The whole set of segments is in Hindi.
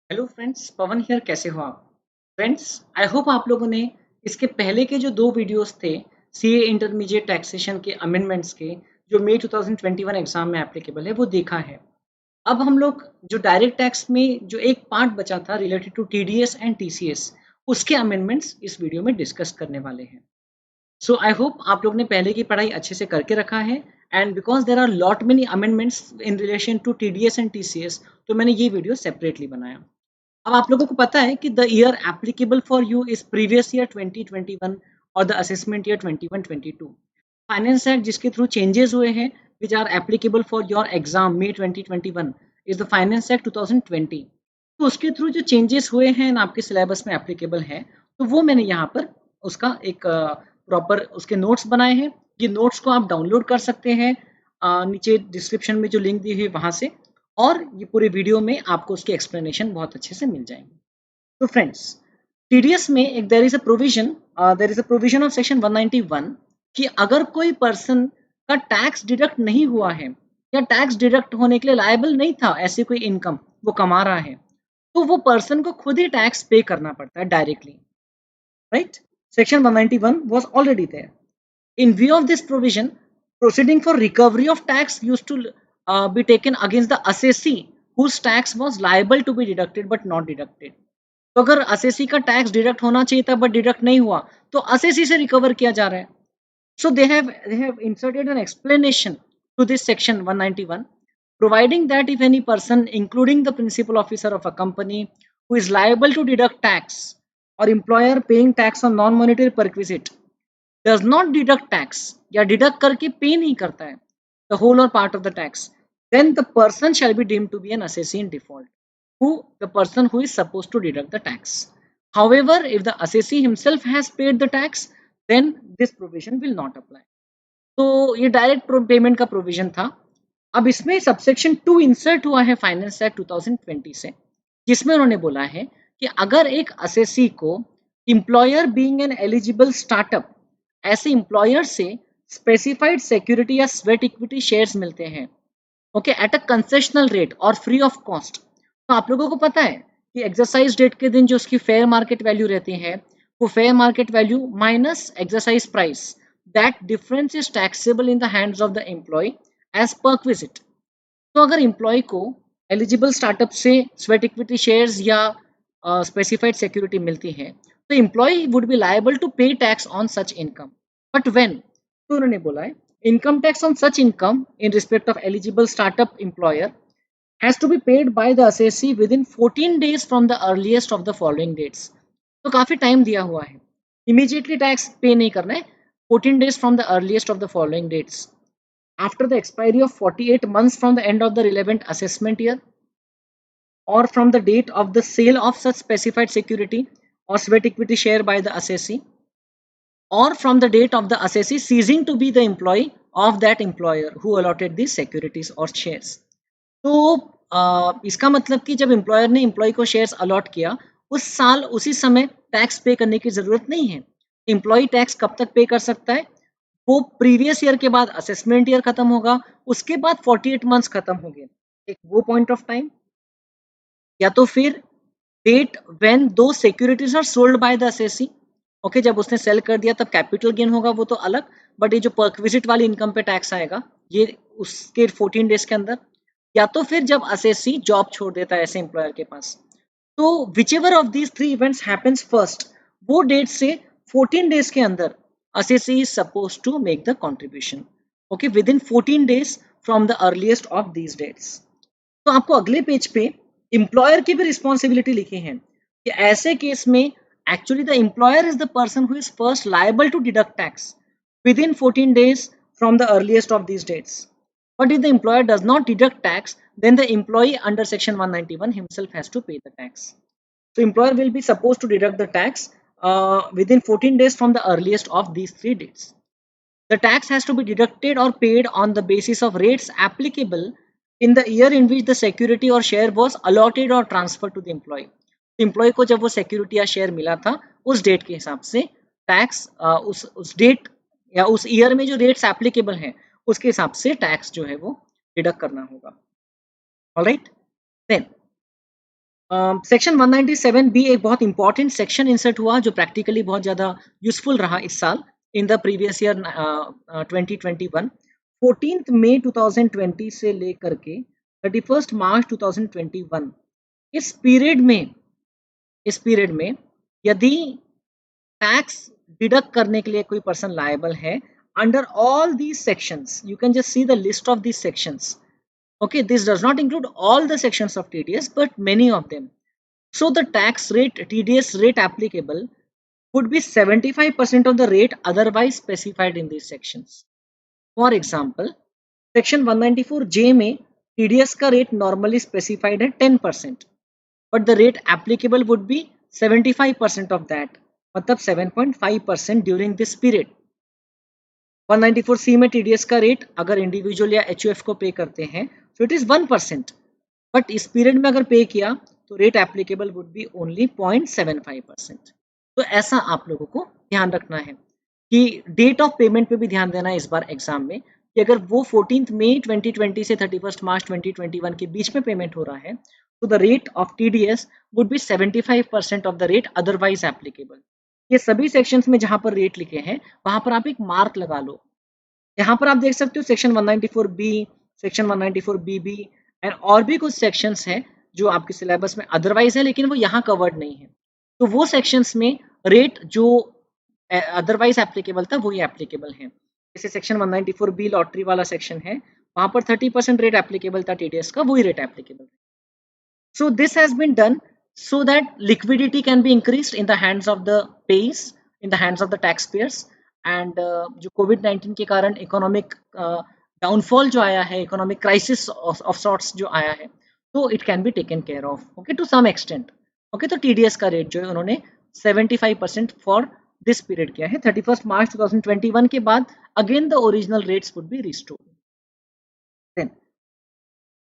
Hello friends, Pawan here. कैसे हो आप फ्रेंड्स? आई होप आप लोगों ने इसके पहले के जो दो वीडियोस थे सीए इंटरमीडिएट टैक्सेशन के अमेंडमेंट्स के, जो मई 2021 एग्जाम में एप्लीकेबल है, वो देखा है। अब हम लोग जो डायरेक्ट टैक्स में जो एक पार्ट बचा था related to TDS and TCS, उसके अमेंडमेंट्स इस वीडियो में डिस्कस करने वाले हैं। सो आई होप आप लोग ने पहले की पढ़ाई अच्छे से करके रखा है, and because there are lot many amendments in relation to TDS and TCS, तो मैंने ये वीडियो सेपरेटली बनाया। अब आप लोगों को पता है कि the year applicable for you is previous year 2021 और the assessment year 21-22। Finance act जिसके थ्रू चेंजेस हुए हैं which are applicable for your exam May 2021 is the finance act 2020। तो उसके थ्रू जो चेंजेस हुए हैं आपके सिलेबस में एप्लीकेबल हैं, तो वो मैंने यहाँ पर उसका एक प्रॉपर उसके नोट्स बनाए हैं। ये नोट्स को आप डाउनलोड कर सकते हैं नीचे डिस्क्रिप्शन में जो लिंक दी हुई है वहाँ से, और ये पूरे वीडियो में आपको उसके एक्सप्लेनेशन बहुत अच्छे से मिल जाएंगे। तो फ्रेंड्स, टीडीएस में एक there is a provision of section 191 कि अगर कोई पर्सन का टैक्स डिडक्ट नहीं हुआ है या टैक्स डिडक्ट होने के लिए लायबल नहीं था, ऐसी कोई इनकम वो कमा रहा है, तो वो पर्सन को खुद ही टैक्स पे करना पड़ता है directly, right? Section 191 was already there. In view of this provision, proceeding for recovery of tax used to be taken against the assessee whose tax was liable to be deducted but not deducted. तो अगर assessee का टैक्स डिडक्ट होना चाहिए था बट डिडक्ट नहीं हुआ, तो assessee से रिकवर किया जा रहा है। So they have inserted an explanation to this section 191, providing that if any person, including the principal officer of a company, who is liable to deduct tax, or employer paying tax on non-monetary perquisite, does not deduct tax या deduct करके पे नहीं करता है the whole or part of the tax, then the person shall be deemed to be an assessee in default, the person who is supposed to deduct the tax. However, if the assessee himself has paid the tax, then this provision will not apply. तो ये डायरेक्ट पेमेंट का प्रोविजन था। अब इसमें सबसेक्शन 2 इंसर्ट हुआ है फाइनेंस एक्ट 2020 से, जिसमें उन्होंने बोला है कि अगर एक असेसी को employer being an eligible startup, ऐसे एम्प्लॉयर से स्पेसिफाइड सिक्योरिटी या स्वेट इक्विटी शेयर्स मिलते हैं, okay, at a concessional rate और फ्री ऑफ कॉस्ट। तो आप लोगों को पता है कि एक्सरसाइज डेट के दिन जो उसकी फेयर मार्केट वैल्यू रहती है, वो fair market value minus exercise price, that difference is taxable in the hands of the employee as perquisite. तो अगर एम्प्लॉय को एलिजिबल स्टार्टअप से स्वेट इक्विटी शेयर्स या स्पेसिफाइड सिक्योरिटी मिलती है, तो employee would be liable to pay tax on such income. But when, तो उन्होंने बोला है income tax on such income in respect of eligible startup employer has to be paid by the assessee within 14 days from the earliest of the following dates. तो काफी टाइम दिया हुआ है, इमीडिएटली टैक्स पे नहीं करना है, 14 days from the earliest of the following dates after the expiry of 48 months from the end of the relevant assessment year, or from the date of the sale of such specified security or sweat equity share by the assessee, or from the date of the assessee ceasing to be the employee of that employer who allotted these securities or shares. तो इसका मतलब कि जब एम्प्लॉयर ने एम्प्लॉय को शेयर्स अलॉट किया, उस साल उसी समय टैक्स पे करने की जरूरत नहीं है। एम्प्लॉय टैक्स कब तक पे कर सकता है? वो प्रीवियस ईयर के बाद असेसमेंट ईयर खत्म होगा, उसके बाद 48 मंथ्स खत्म हो गए, एक वो पॉइंट ऑफ टाइम, या तो फिर date when those securities are sold by the assessee, okay, जब उसने सेल कर दिया तब कैपिटल गेन होगा, वो तो अलग, बट ये जो परक्विजिट वाली इनकम पे टैक्स आएगा ये उसके 14 डेज के अंदर, या तो फिर जब असेसी जॉब छोड़ देता है ऐसे एम्प्लॉयर के पास। तो whichever of these three events happens first, वो डेट से 14 डेज के अंदर assessee is suppose to make the contribution, okay, within 14 days from the earliest of these dates. तो आपको अगले पेज पे एम्प्लॉयर की भी रिस्पॉन्सिबिलिटी लिखी है कि ऐसे केस में actually the employer is the person who is first liable to deduct tax within 14 days from the earliest of these dates. But if the employer does not deduct tax, then the employee under section 191 himself has to pay the tax. So employer will be supposed to deduct the tax within 14 days from the earliest of these three dates. The tax has to be deducted or paid on the basis of rates applicable in the year in which the security or share was allotted or transferred to the employee. Employee को जब वो सिक्योरिटी या शेयर मिला था उस डेट के हिसाब से टैक्स उस डेट या उस ईयर में जो रेट्स एप्लीकेबल हैं उसके हिसाब से टैक्स जो है वो डिडक्ट करना होगा। ऑलराइट, देन सेक्शन 197 भी एक बहुत इंपॉर्टेंट सेक्शन इंसर्ट हुआ जो प्रैक्टिकली बहुत ज़्यादा यूजफुल रहा इस साल इन द प्रीवियस ईयर 2021। 14 मई 2020 से लेकर के 31 मार्च 2021 इस पीरियड में यदि टैक्स डिडक्ट करने के लिए कोई पर्सन लायबल है under all these sections, you can just see the list of these sections. Okay, this does not include all the sections of TDS, but many of them. So the tax rate, TDS rate applicable would be 75% of the rate otherwise specified in these sections. For example, section 194J में TDS का rate normally specified है 10%, but the rate applicable would be 75% of that, मतलब 7.5% during this period. 194C में TDS का रेट अगर इंडिविजुअल या HUF को पे करते हैं तो इट इज 1%, बट इस पीरियड में अगर पे किया तो rate applicable would be only 0.75%। तो ऐसा आप लोगों को ध्यान रखना है कि डेट ऑफ पेमेंट पे भी ध्यान देना है इस बार एग्जाम में कि अगर वो 14 मई 2020 से 31 मार्च 2021 के बीच में पेमेंट हो रहा है तो the rate of TDS would be 75% of the rate otherwise applicable. ये सभी सेक्शंस में जहां पर रेट लिखे हैं वहां पर आप एक मार्क लगा लो। यहाँ पर आप देख सकते हो section 194B, section 194BB and और भी कुछ सेक्शंस हैं जो आपके सिलेबस में अदरवाइज है लेकिन वो यहाँ कवर्ड नहीं है। तो वो सेक्शंस में रेट जो अदरवाइज एप्लीकेबल था वही एप्लीकेबल है। जैसे सेक्शन 194B लॉटरी वाला सेक्शन है, वहां पर 30% रेट एप्लीकेबल था TDS का, वही रेट एप्लीकेबल है। So this has been done so that liquidity can be increased in the hands of the payers, in the hands of the taxpayers, and जो COVID-19 के कारण इकोनॉमिक डाउनफॉल जो आया है, इकोनॉमिक क्राइसिस ऑफ सॉर्ट्स जो आया है, तो it can be taken care of okay to some extent. Okay, तो TDS का रेट जो है उन्होंने 75% फॉर दिस पीरियड किया है। 31 मार्च 2021 के बाद again the original rates would be restored. Then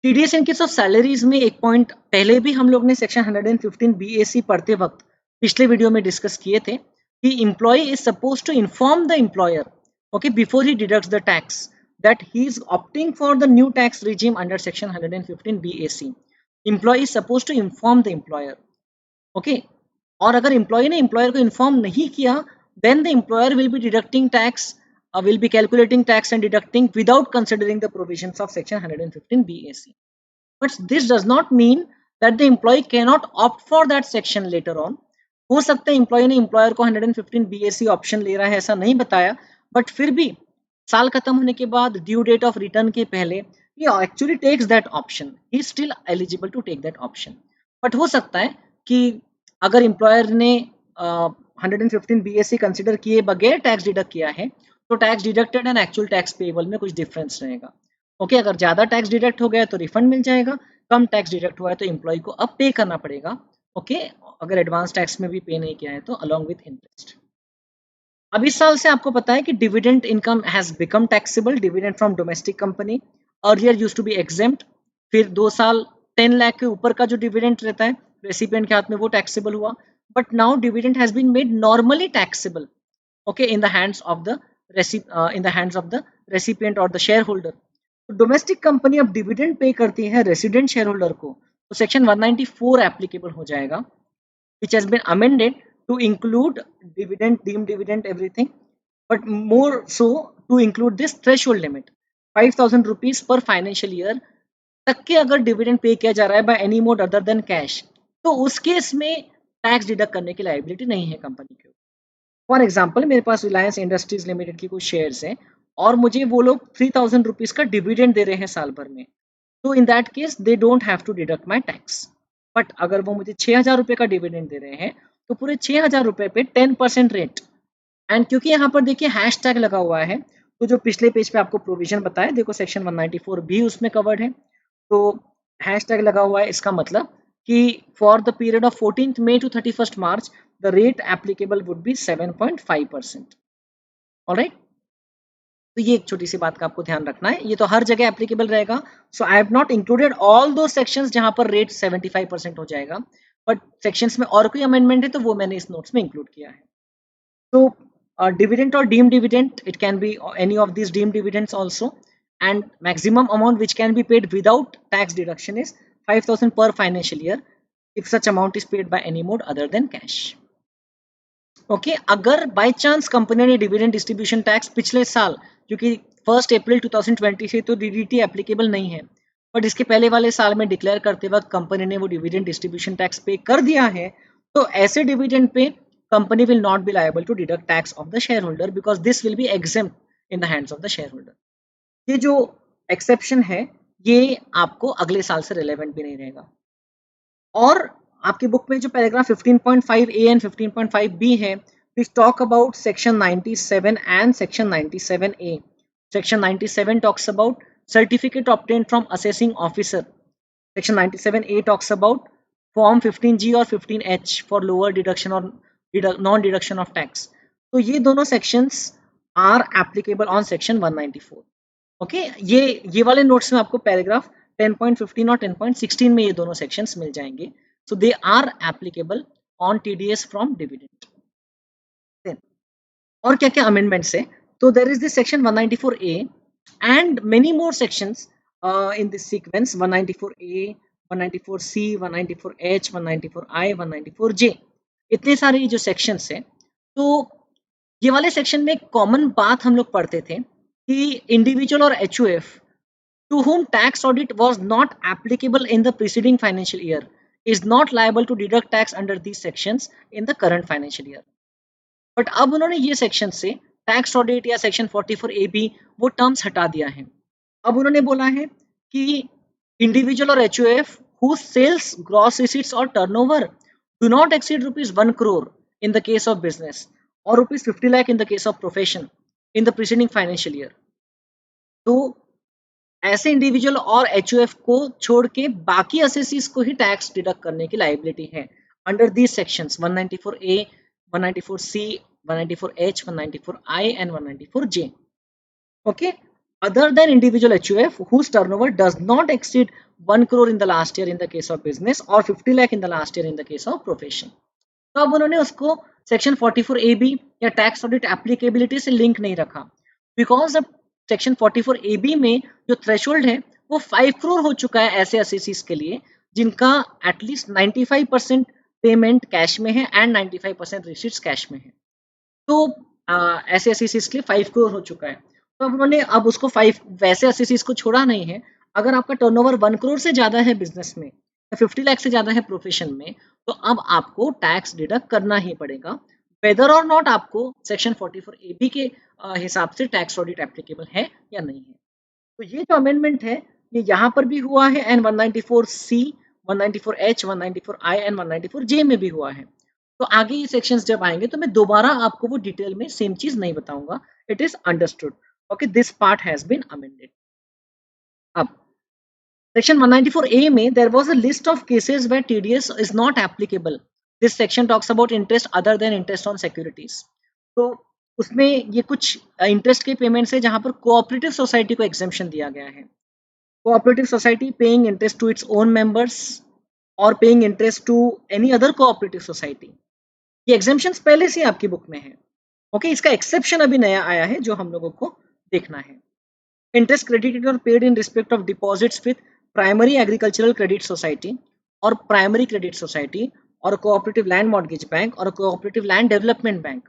TDS in case of salaries में एक पॉइंट पहले भी हम लोग ने सेक्शन 115 BAC पढ़ते वक्त पिछले वीडियो में डिस्कस किए थे कि employee is suppose to inform the employer okay before he deducts the tax that he is opting for the new tax regime under section 115 BAC। Employee is suppose to inform the employer okay, और अगर एम्प्लॉय ने एम्प्लॉयर को इन्फॉर्म नहीं किया then the employer will be deducting tax, will be calculating tax and deducting without considering the provisions of section 115 BAC. But this does not mean that the employee cannot opt for that section later on. हो सकता है एम्प्लॉय ने एम्प्लॉयर को 115 BAC ऑप्शन ले रहा है ऐसा नहीं बताया, बट फिर भी साल खत्म होने के बाद ड्यू डेट ऑफ रिटर्न के पहले he actually takes that option, he is still eligible to take that option. But हो सकता है कि अगर एम्प्लॉयर ने 115 BAC कंसिडर किए बगैर टैक्स डिडक्ट किया है तो tax deducted and actual tax payable में कुछ डिफरेंस रहेगा। ओके, अगर ज्यादा टैक्स डिडक्ट हो गया तो रिफंड मिल जाएगा, कम टैक्स डिडक्ट हुआ है तो एम्प्लॉय को अब पे करना पड़ेगा। ओके, अगर एडवांस टैक्स में भी पे नहीं किया है तो अलॉन्ग विथ इंटरेस्ट। अब इस साल से आपको पता है कि dividend income has become taxable, dividend from domestic company earlier used to be exempt, फिर 2 साल 10 लाख के ऊपर का जो डिविडेंड रहता है रेसिपिएंट के हाथ में वो टैक्सेबल हुआ, but now dividend has been made normally taxable okay in the hands of the recipient और the share holder domestic company अब डिविडेंड पे करती है रेसिडेंट शेयर होल्डर को तो सेक्शन 194 एप्लीकेबल हो जाएगा, which has been amended to include dividend, deemed dividend, everything, but more so to include this threshold limit 5,000 rupees per financial year तक के अगर डिविडेंड पे किया जा रहा है by any mode other than cash तो उस केस में टैक्स डिडक्ट करने की लायबिलिटी नहीं है कंपनी के। फॉर एग्जाम्पल मेरे पास रिलायंस इंडस्ट्रीज लिमिटेड की कुछ शेयर्स हैं और मुझे वो लोग 3,000 रुपीज का डिविडेंड दे रहे हैं साल भर में, तो in that case they don't have to deduct my tax. But अगर वो मुझे 6,000 रुपये का डिविडेंड दे रहे हैं तो पूरे 6,000 रुपये पे 10% रेट, एंड क्योंकि यहाँ पर देखिए हैश टैग लगा हुआ है तो जो पिछले पेज पे आपको प्रोविजन बताया देखो सेक्शन 194 भी उसमें कवर्ड है, तो हैश टैग लगा हुआ है इसका मतलब कि for the period of 14th May to 31st March the rate applicable would be 7.5%। Alright, तो ये एक छोटी सी बात का आपको ध्यान रखना है, ये तो हर जगह एप्लीकेबल रहेगा। So I have not included all दो सेक्शंस जहां पर रेट 75% हो जाएगा, बट सेक्शंस में और कोई अमेंडमेंट है तो वो मैंने इस नोट्स में इंक्लूड किया है। तो डिविडेंड और deemed dividend, it can be any of this deemed dividends also, and maximum amount which can be paid without tax deduction is 5,000 per financial year, if such amount is paid by any mode other than cash. Okay अगर बाय चांस कंपनी ने डिविडेंड डिस्ट्रीब्यूशन टैक्स पिछले साल, क्योंकि 1 अप्रैल 2020 से तो डीडीटी एप्लीकेबल नहीं है, बट इसके पहले वाले साल में डिक्लेयर करते वक्त कंपनी ने वो डिविडेंड डिस्ट्रीब्यूशन टैक्स पे कर दिया है, तो ऐसे डिविडेंड पे company will not be liable to deduct tax of the share holder because this will be exempt in the hands of the share holder. ये जो एक्सेप्शन है ये आपको अगले साल से रिलेवेंट भी नहीं रहेगा। और आपकी बुक में जो पैराग्राफ 15.5 ए एंड 15.5 बी है, please talk about section 97 and section 97 A. Section 97 talks about certificate obtained from assessing officer. Section 97 A talks about form 15G और 15H फॉर लोअर डिडक्शन और नॉन डिडक्शन ऑफ टैक्स। तो ये दोनों sections are applicable on section 194। Okay ये वाले नोट्स में आपको पैराग्राफ 10.15 और 10.16 में ये दोनों सेक्शंस मिल जाएंगे। So they are applicable on TDS from dividend. और क्या क्या अमेंडमेंट्स है, तो there is this section 194A and many more sections in this sequence 194A, 194C, 194H, 194I, 194J। इतने सारे जो सेक्शंस हैं, तो ये वाले सेक्शन में एक कॉमन बात हम लोग पढ़ते थे कि इंडिविजुअल और HUF to whom tax audit was not applicable in the preceding financial year is not liable to deduct tax under these sections in the current financial year. But अब उन्होंने ये सेक्शन से टैक्स ऑडिट या सेक्शन 44AB वो टर्म्स हटा दिया है। अब उन्होंने बोला है कि इंडिविजुअल और HUF whose sales, gross receipts or turnover do not exceed ₹1 crore in the case of business or ₹50 lakh in the case of profession in the preceding financial year, तो ऐसे इंडिविजुअल और HUF को छोड़ के बाकी असेसीज को ही टैक्स डिडक्ट करने की लायबिलिटी है under these sections 194A, 194C, 194H, 194I and 194J। Okay other than individual HUF whose turnover does not exceed 1 crore in the last year in the case of business or 50 lakh in the last year in the case of profession। तो अब उन्होंने उसको सेक्शन 44AB या टैक्स ऑडिट एप्लीकेबिलिटी से लिंक नहीं रखा बिकॉज अब सेक्शन 44AB में जो थ्रेशोल्ड है वो 5 करोड़ हो चुका है ऐसे असेसीज के लिए जिनका एटलीस्ट 95% पेमेंट कैश में है एंड 95% रिसीट्स कैश में है। तो ऐसे असेसीज के लिए 5 करोड़ हो चुका है। तो अब उन्होंने अब उसको 5 वैसे असेसीज को छोड़ा नहीं है। अगर आपका टर्नओवर 1 करोड़ से ज़्यादा है बिजनेस में या 50 लाख से ज़्यादा है प्रोफेशन में, तो अब आपको टैक्स डिडक्ट करना ही पड़ेगा वेदर और नॉट आपको सेक्शन 44AB के हिसाब से टैक्स ऑडिट एप्लीकेबल है या नहीं है। तो ये जो अमेंडमेंट है ये यहाँ पर भी हुआ है and 194C, 194H, 194I and 194J में भी हुआ है। तो आगे ये सेक्शंस जब आएंगे तो मैं दोबारा आपको वो डिटेल में सेम चीज नहीं बताऊंगा। It is understood. Okay this part has been amended. अब सेक्शन 194A में there was a list of cases where TDS is not applicable. This section talks about interest other than interest on securities. तो उसमें ये कुछ इंटरेस्ट के पेमेंट्स है जहां पर कोऑपरेटिव सोसाइटी को एग्जेम्पशन दिया गया है। Cooperative society paying interest to its own members और paying interest to any other cooperative society. ये एग्जेम्पशंस पहले से आपकी बुक में है। ओके इसका एक्सेप्शन अभी नया आया है जो हम लोगों को देखना है। इंटरेस्ट क्रेडिटेड और paid in respect of deposits with primary agricultural credit society और प्राइमरी क्रेडिट सोसाइटी और कोऑपरेटिव लैंड मॉर्गेज बैंक और कोऑपरेटिव लैंड डेवलपमेंट बैंक,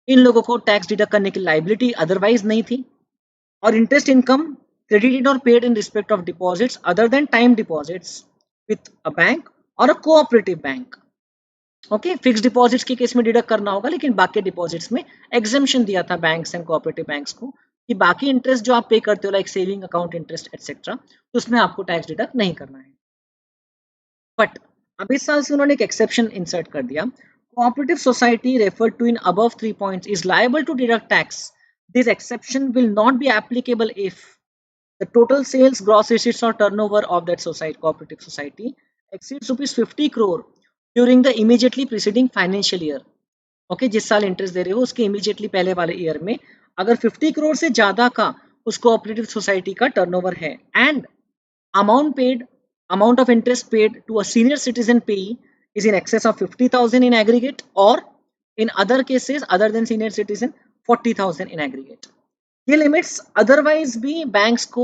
इन लोगों को टैक्स डिडक्ट करने की लायबिलिटी अदरवाइज नहीं थी। और इंटरेस्ट इनकम क्रेडिटेड और paid in respect of deposits other than time deposits with a bank और a cooperative bank. Okay fix deposits के केस में डिडक्ट करना होगा, लेकिन बाकी डिपॉजिट्स में एग्जेम्पशन दिया था बैंक्स एंड कोऑपरेटिव बैंक्स को कि बाकी इंटरेस्ट जो आप पे करते हो like saving account interest etcetera, तो उसमें आपको टैक्स डिडक्ट नहीं करना है। बट अब इस साल से उन्होंने एक एक्सेप्शन इंसर्ट कर दिया। Cooperative society referred to in above 3 points is liable to deduct tax. This exception will not be applicable if the total sales, gross receipts or turnover of that society, cooperative society exceeds ₹50 crore during the immediately preceding financial year। Okay जिस साल इंटरेस्ट दे रहे हो उसके इमीडिएटली पहले वाले ईयर में अगर 50 करोड़ से ज्यादा का उस कोऑपरेटिव सोसाइटी का टर्नओवर है and amount of interest paid to a senior citizen payee is in excess of 50,000 in aggregate or in other cases other than senior citizen 40,000 in aggregate। ये लिमिट्स अदरवाइज भी बैंक्स को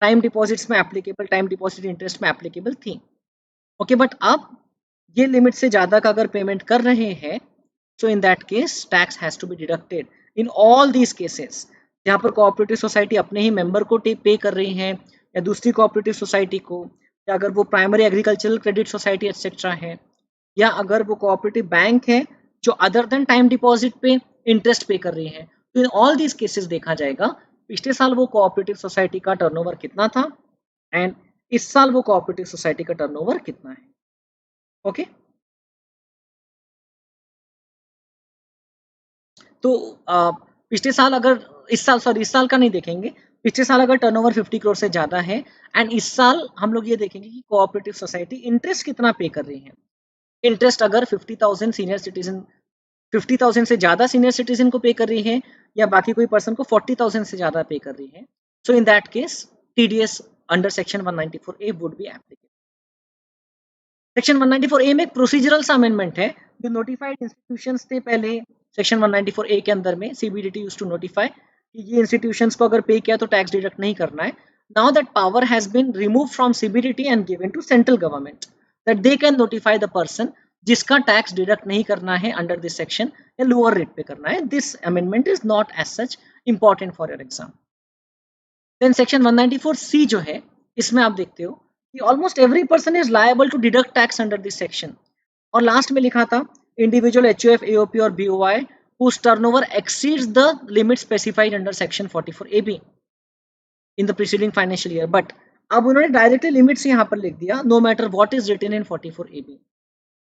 टाइम डिपॉजिट्स में एप्लीकेबल, टाइम डिपॉजिट इंटरेस्ट में एप्लीकेबल थी। ओके, बट अब ये लिमिट से ज्यादा का अगर पेमेंट कर रहे हैं, so in that case tax has to be deducted in all these cases, जहाँ पर कोऑपरेटिव सोसाइटी अपने ही मेंबर को पे कर रही है या दूसरी कोऑपरेटिव सोसाइटी को, या अगर वो primary agricultural credit society etcetera है, या अगर वो कोऑपरेटिव बैंक है जो अदर देन टाइम डिपॉजिट पे इंटरेस्ट पे कर रही है। तो इन ऑल दीज केसेस देखा जाएगा पिछले साल वो कोऑपरेटिव सोसाइटी का टर्नओवर कितना था एंड इस साल वो कोऑपरेटिव सोसाइटी का टर्नओवर कितना है। ओके, तो पिछले साल अगर इस साल का नहीं देखेंगे, पिछले साल अगर टर्नओवर 50 करोड़ से ज्यादा है एंड इस साल हम लोग ये देखेंगे कि कोऑपरेटिव सोसाइटी इंटरेस्ट कितना पे कर रही है। इंटरेस्ट अगर 50,000 सीनियर सिटीजन 50,000 से ज्यादा सीनियर सिटीजन को पे कर रही है या बाकी कोई पर्सन को 40,000 से ज्यादा पे कर रही है, so in that case TDS under section 194A would be applicable. Section 194A में एक प्रोसीजरल सा अमेंडमेंट है। जो नोटिफाइड इंस्टीट्यूशंस थे पहले सेक्शन 194A के अंदर में, सीबीडीटी यूज्ड टू नोटिफाई कि ये इंस्टीट्यूशंस को अगर पे किया तो टैक्स डिडक्ट नहीं करना है। Now that power has been remove from CBDT and given to central government that they can notify the person जिसका टैक्स डिडक्ट नहीं करना है अंडर दिस सेक्शन या लोअर रेट पे करना है। This amendment is not as such important for your exam. Then section 194C जो है, इसमें आप देखते हो कि almost every person is liable to deduct tax under this section. और लास्ट में लिखा था इंडिविजुअल एचयूएफ, एओपी और BOI whose turnover exceeds the limit specified under section 44AB in the preceding financial year, but अब उन्होंने डायरेक्टली लिमिट्स यहाँ पर लिख दिया, no matter what is written in 44AB,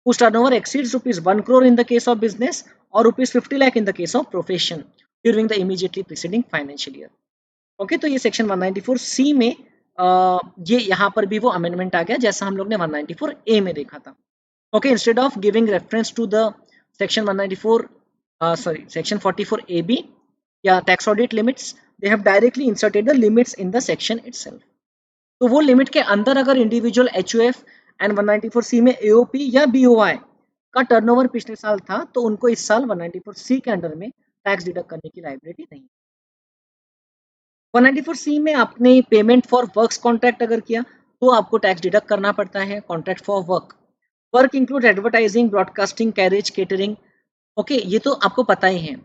whose turnover exceeds rupees 1 crore in the case of business or rupees 50 lakh in the case of profession during the immediately preceding financial year. Okay, तो ये सेक्शन 194C में ये यहाँ पर भी वो अमेंडमेंट आ गया जैसा हम लोग ने 194A में देखा था। Okay, instead of giving reference to the section 44AB या tax audit limits, they have directly inserted the limits in the section itself. तो वो लिमिट के अंदर अगर इंडिविजुअल एचयूएफ एंड 194C में एओपी या बीओआई का टर्नओवर पिछले साल था तो उनको इस साल 194C के अंडर में टैक्स डिडक्ट करने की लायबिलिटी नहीं। 194C में आपने पेमेंट फॉर वर्क्स कॉन्ट्रैक्ट अगर किया तो आपको टैक्स डिडक्ट करना पड़ता है। Contract for work, work include advertising, broadcasting, carriage, catering. Okay, ये तो आपको पता ही है।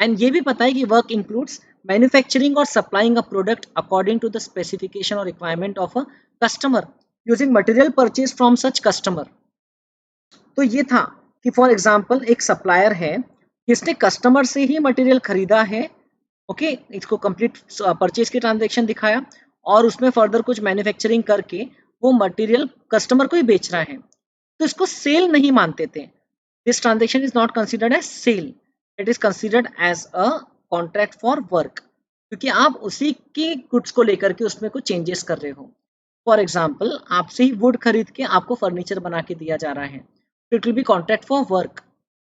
एंड ये भी पता है कि वर्क इंक्लूड्स मैन्युफैक्चरिंग और supplying a product according to the specification और requirement of a customer using material purchase from such customer. तो ये था कि फॉर एग्जांपल एक सप्लायर है, जिसने कस्टमर से ही मटेरियल खरीदा है। ओके, इसको कंप्लीट परचेज की ट्रांजैक्शन दिखाया और उसमें फर्दर कुछ मैन्युफैक्चरिंग करके वो मटेरियल कस्टमर को ही बेच रहा है, तो इसको सेल नहीं मानते थे। This transaction is not considered as sale, it is considered as a contract for work, क्योंकि आप उसी के गुड्स को लेकर के उसमें कुछ चेंजेस कर रहे हो। फॉर एग्जाम्पल, आपसे ही वुड खरीद के आपको फर्नीचर बना के दिया जा रहा है, तो it will be contract for work.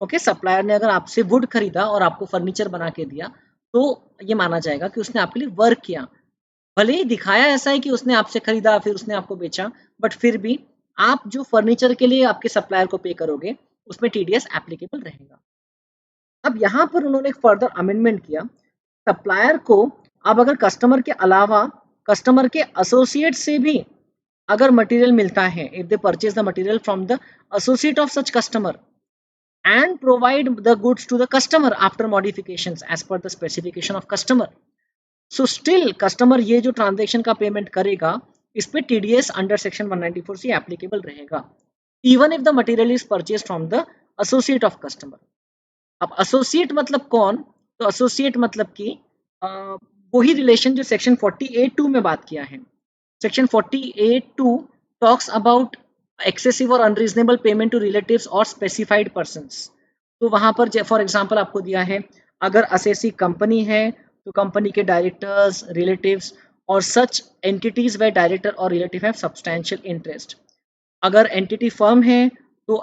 Okay, supplier ने अगर आपसे वुड खरीदा और आपको फर्नीचर बना के दिया तो ये माना जाएगा कि उसने आपके लिए वर्क किया। भले ही दिखाया ऐसा है कि उसने आपसे खरीदा फिर उसने आपको बेचा, बट फिर भी आप जो फर्नीचर के लिए आपके सप्लायर को पे करोगे उसमें टीडीएस एप्लीकेबल रहेगा। अब यहाँ पर उन्होंने एक फर्दर अमेंडमेंट किया, सप्लायर को अब अगर कस्टमर के अलावा कस्टमर के एसोसिएट से भी अगर मटेरियल मिलता है, if they purchase the material from the associate of such customer and provide the goods to the customer after modifications as per the specification of customer, so still customer ये जो transaction का payment करेगा इस पे TDS under section 194C applicable रहेगा, even if the material is purchased from the associate of customer। अब associate मतलब कौन? तो associate मतलब कि वही रिलेशन जो सेक्शन 48(2) में बात किया है। सेक्शन 48(2) टॉक्स अबाउट एक्सेसिव और अनरीजनेबल पेमेंट टू रिलेटिव्स और स्पेसिफाइड पर्सन्स। तो वहां पर फॉर एग्जांपल आपको दिया है, अगर असेसी कंपनी है तो कंपनी के डायरेक्टर्स, रिलेटिव्स और सच एंटिटीज वे डायरेक्टर और रिलेटिव हैव सब्सटैंशियल इंटरेस्ट। अगर एंटिटी फर्म है तो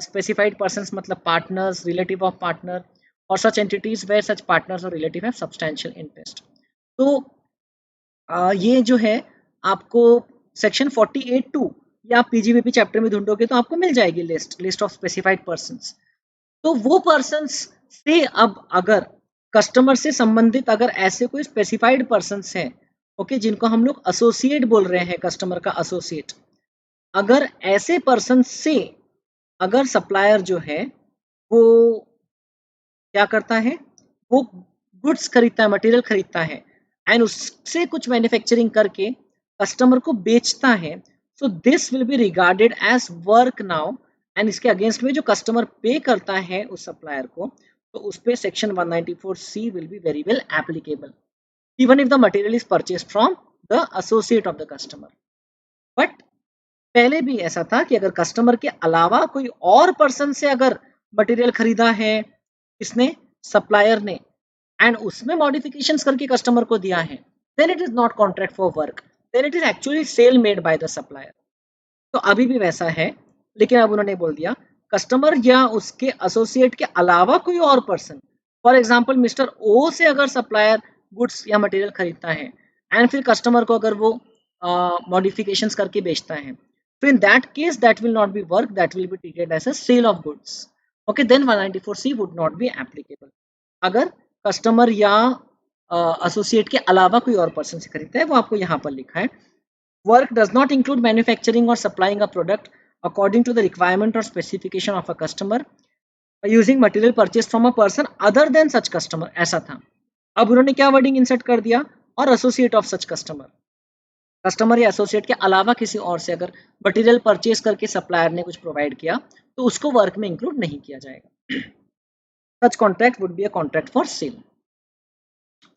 स्पेसिफाइड पर्सन्स मतलब पार्टनर्स, रिलेटिव ऑफ पार्टनर और सच एंटिटीज वे सच पार्टनर्स और रिलेटिव हैव सब्सटैंशियल इंटरेस्ट। तो ये जो है आपको सेक्शन 48(2) या आप पीजीबीपी चैप्टर में ढूंढोगे तो आपको मिल जाएगी लिस्ट ऑफ स्पेसिफाइड पर्सन्स। तो वो पर्सन्स से अब अगर कस्टमर से संबंधित अगर ऐसे कोई स्पेसिफाइड पर्सन्स हैं, ओके, जिनको हम लोग एसोसिएट बोल रहे हैं, कस्टमर का एसोसिएट, अगर ऐसे पर्सन से अगर सप्लायर जो है वो क्या करता है, वो गुड्स खरीदता है, मटेरियल खरीदता है एंड उससे कुछ मैन्युफैक्चरिंग करके कस्टमर को बेचता है, so this will be regarded as work now, and इसके अगेंस्ट में जो कस्टमर पे करता है उस सप्लायर को, तो उस पे section 194C will be very well applicable even if the material is purchased from the associate of the customer. But पहले भी ऐसा था कि अगर कस्टमर के अलावा कोई और पर्सन से अगर मटेरियल खरीदा है इसने, सप्लायर ने, एंड उसमें मॉडिफिकेशंस करके कस्टमर को दिया है, then it is not contract for work, then it is actually sale made by the supplier. तो अभी भी वैसा है, लेकिन अब उन्होंने बोल दिया कस्टमर या उसके एसोसिएट के अलावा कोई और पर्सन, फॉर एग्जांपल मिस्टर ओ से अगर सप्लायर गुड्स या मटेरियल खरीदता है एंड फिर कस्टमर को अगर वो मॉडिफिकेशंस करके बेचता है, तो in that case that will not be work, that will be treated as a sale of goods. Okay, then 194C would not be applicable अगर कस्टमर या एसोसिएट के अलावा कोई और पर्सन से खरीदता है। वो आपको यहाँ पर लिखा है, work does not include manufacturing और supplying a product according to the requirement और specification of a customer using material purchase from a person other than such customer, ऐसा था। अब उन्होंने क्या वर्डिंग इंसर्ट कर दिया, और associate of such customer, customer या एसोसिएट के अलावा किसी और से अगर मटेरियल परचेज करके सप्लायर ने कुछ प्रोवाइड किया तो उसको वर्क में इंक्लूड नहीं किया जाएगा। सच contract would be a contract for sale.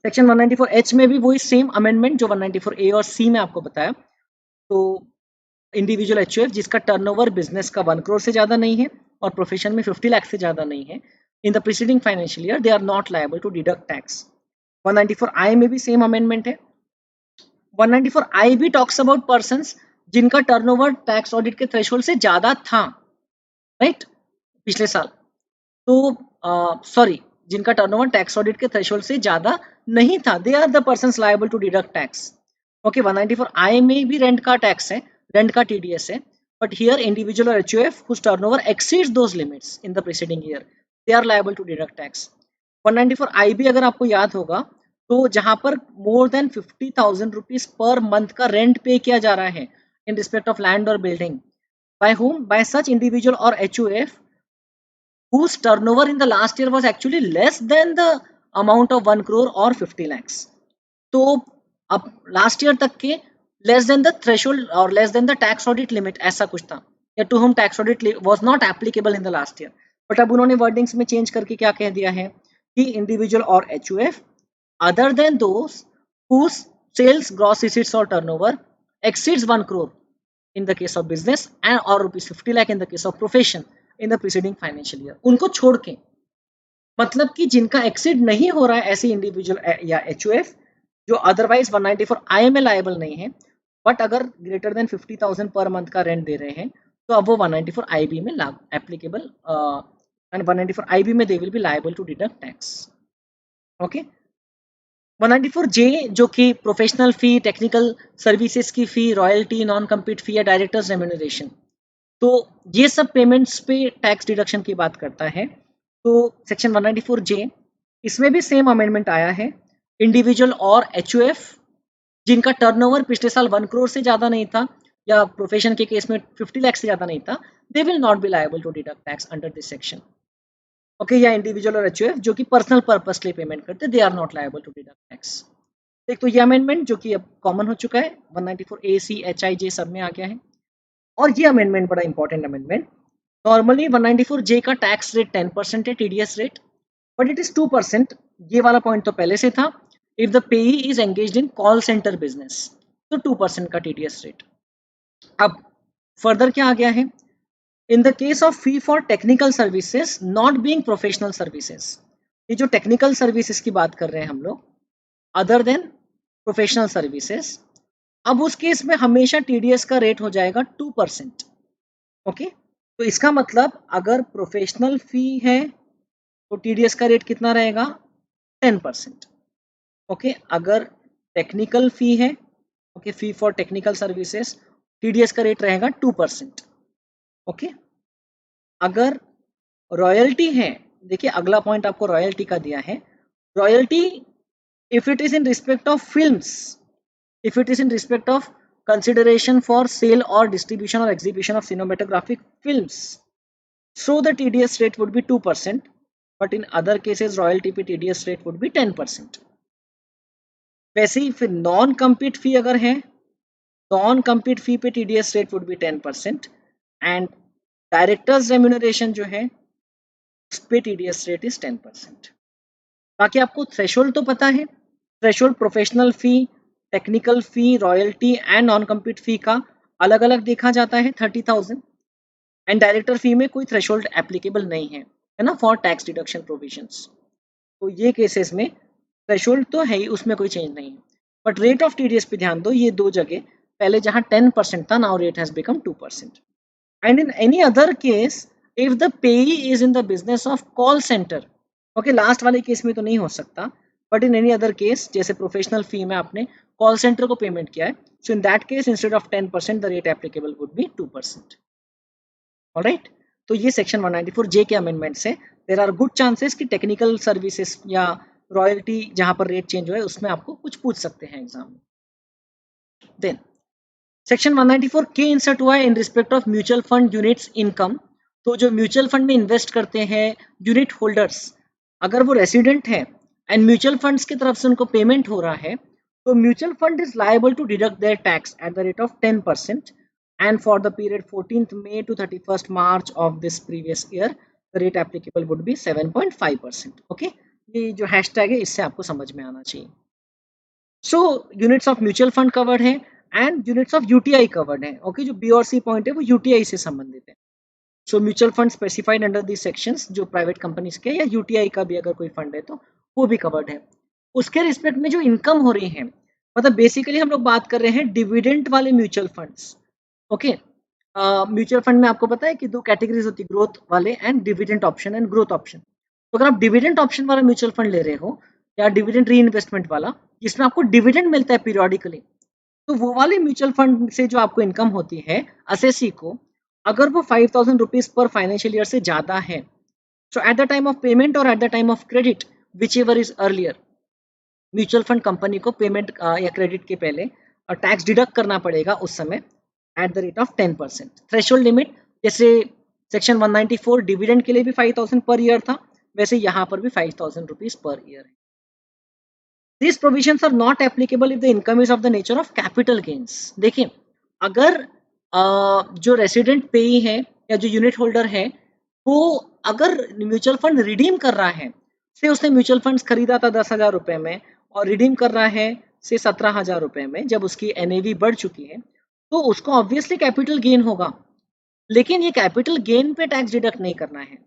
Section 194H में भी वही सेम अमेंडमेंट जो 194A और C में आपको बताया। तो इंडिविजुअल एचयूएफ जिसका टर्नओवर बिजनेस का 1 करोड़ से ज्यादा नहीं है और प्रोफेशन में 50 लाख से ज्यादा नहीं है, in the preceding financial year they are not liable to deduct tax. 194I में भी सेम अमेंडमेंट है। 194I भी टॉक्स अबाउट पर्संस जिनका टर्नओवर टैक्स ऑडिट के थ्रेशोल्ड से ज्यादा था, राइट, पिछले साल। तो सॉरी, जिनका टर्नओवर टैक्स ऑडिट के थ्रेशोल्ड से ज्यादा नहीं था, they are the persons liable to deduct tax. Okay, 194I में भी रेंट का टैक्स है, रेंट का टीडीएस है, बट हियर इंडिविजुअल और HUF whose turnover exceeds those limits in the preceding year, they are liable to deduct tax. 194I भी अगर आपको याद होगा तो जहां पर more than 50,000 rupees per month का रेंट पे किया जा रहा है इन रिस्पेक्ट ऑफ लैंड और building, by whom, by such individual और HUF whose turnover in the last year was actually less than the amount of 1 crore or 50 lakhs. तो अब लास्ट ईयर तक के लेस देन द थ्रेशोल्ड और less than the tax audit limit ऐसा कुछ था, या to whom tax audit was not applicable in the last year. But अब उन्होंने वर्डिंग्स में चेंज करके क्या कह दिया है कि इंडिविजुअल और HUF other than those whose sales gross receipts or turnover exceeds 1 crore in the case of business and or rupees 50 lakh in the case of profession in the preceding financial year, उनको छोड़ के, मतलब कि जिनका एक्सीड नहीं हो रहा है ऐसे इंडिविजुअल या एचयूएफ जो अदरवाइज 194I में लायबल नहीं है, बट अगर ग्रेटर देन 50,000 पर मंथ का रेंट दे रहे हैं तो अब वो 194IB में एप्लीकेबल, एंड 194IB में they will be liable to deduct tax. Okay, 194J जो कि प्रोफेशनल फी, टेक्निकल सर्विसेज की fee, royalty, non compete fee या डायरेक्टर्स रेम्यूनरेशन, तो ये सब पेमेंट्स पे टैक्स डिडक्शन की बात करता है। तो सेक्शन 194J इसमें भी सेम अमेंडमेंट आया है, इंडिविजुअल और एचयूएफ जिनका टर्नओवर पिछले साल 1 करोड़ से ज्यादा नहीं था या प्रोफेशन के केस में 50 लाख से ज्यादा नहीं था, they will not be liable to deduct tax under this section. Okay, या इंडिविजुअल और एचयूएफ जो कि पर्सनल पर्पस के लिए पेमेंट करते, they are not liable to deduct tax. एक तो ये अमेंडमेंट जो कि अब कॉमन हो चुका है, 194A, C, HI, J सब में आ गया है। और ये अमेंडमेंट बड़ा इंपॉर्टेंट अमेंडमेंट, नॉर्मली 194J का टैक्स रेट 10% है, TDS rate, but it is 2%। ये वाला पॉइंट तो पहले से था, if the payee is engaged in call centre business तो 2% का टीडीएस रेट। अब फर्दर क्या आ गया है, in the case of fee for technical services not being professional services, ये जो टेक्निकल सर्विसेज की बात कर रहे हैं हम लोग अदर देन प्रोफेशनल सर्विसेज, अब उस केस में हमेशा टीडीएस का रेट हो जाएगा 2%। ओके, तो इसका मतलब अगर प्रोफेशनल फी है तो टीडीएस का रेट कितना रहेगा, 10%। ओके, अगर टेक्निकल फी है, okay, fee for technical services, TDS का रेट रहेगा 2%। ओके, अगर रॉयल्टी है, देखिए अगला पॉइंट आपको रॉयल्टी का दिया है, royalty if it is in respect of films, if it is in respect of consideration for sale or distribution or exhibition of cinematographic films. So the TDS rate would be 2%, but in other cases royalty पे TDS rate would be 10%. वैसे ही फिर नॉन कम्पीट फी अगर है, नॉन कम्पीट फी पे TDS rate would be 10% and directors remuneration जो है उस पे TDS rate is 10%. बाकी आपको थ्रेशोल्ड तो पता है, threshold professional fee, technical fee, royalty and non compete fee का अलग अलग देखा जाता है 30,000 एंड डायरेक्टर फी में कोई थ्रेशोल्ड एप्लीकेबल नहीं है ना, फॉर टैक्स डिडक्शन प्रोविजंस. तो ये केसेस में थ्रेशोल्ड तो है ही, उसमें कोई चेंज नहीं है. बट रेट ऑफ टीडीएस पे ध्यान दो, ये दो जगह पहले जहां 10% था, now rate has become 2%. And in any other case if the payee is in the business of call centre, okay, last वाले केस में तो नहीं हो सकता, but in any other case जैसे प्रोफेशनल फी में आपने कॉल सेंटर को पेमेंट किया है, so in that case instead of 10% the rate applicable would be 2%. Alright, तो ये सेक्शन 194J के अमेंडमेंट से देयर आर गुड चांसेस कि टेक्निकल सर्विसेज या रॉयल्टी जहां पर रेट चेंज हुआ है उसमें आपको कुछ पूछ सकते हैं एग्जाम में. देन सेक्शन 194K इंसर्ट हुआ है in respect of mutual fund units income. तो जो म्यूचुअल फंड में इन्वेस्ट करते हैं यूनिट होल्डर्स, अगर वो रेसिडेंट है एंड म्यूचुअल फंड्स की तरफ से उनको पेमेंट हो रहा है, तो mutual fund is liable to deduct their tax at the rate of 10%. And for the period 14th May to 31st March of this previous year, the rate applicable would be 7.5%. Okay, ये जो हैशटैग है इससे आपको समझ में आना चाहिए. So units of mutual fund covered है and units of UTI covered है. Okay, जो B और C पॉइंट है वो UTI से संबंधित है. So mutual fund specified under these sections जो प्राइवेट कंपनीज के या UTI का भी अगर कोई फंड है तो वो भी कवर्ड है. उसके रिस्पेक्ट में जो इनकम हो रही है, मतलब बेसिकली हम लोग बात कर रहे हैं डिविडेंड वाले mutual funds. Okay, mutual fund में आपको पता है कि दो कैटेगरीज होती है, ग्रोथ वाले and dividend option and growth option. तो अगर आप डिविडेंड ऑप्शन वाला म्यूचुअल फंड ले रहे हो या डिविडेंड री इन्वेस्टमेंट वाला जिसमें आपको डिविडेंड मिलता है पीरियोडिकली, तो वो वाले म्यूचुअल फंड से जो आपको इनकम होती है असेसी को, अगर वो 5,000 रुपीज पर फाइनेंशियल ईयर से ज्यादा है, so at the time of payment और at the time of credit whichever is earlier, mutual fund company को पेमेंट या क्रेडिट के पहले टैक्स डिडक्ट करना पड़ेगा उस समय at the rate of 10%. Threshold limit जैसे सेक्शन 194 डिविडेंड के लिए भी 5,000 पर ईयर था, वैसे यहाँ पर भी 5,000 रुपीज पर ईयर है. These provisions are not applicable if the income is of the nature of capital gains. देखिए, अगर जो रेसिडेंट पेई है या जो यूनिट होल्डर है वो अगर म्यूचुअल फंड रिडीम कर रहा है, से उसने म्यूचुअल फंड्स खरीदा था 10,000 रुपए में और रिडीम कर रहा है से 17,000 रुपए में, जब उसकी NAV बढ़ चुकी है तो उसको ऑब्वियसली कैपिटल गेन होगा, लेकिन ये कैपिटल गेन पे टैक्स डिडक्ट नहीं करना है.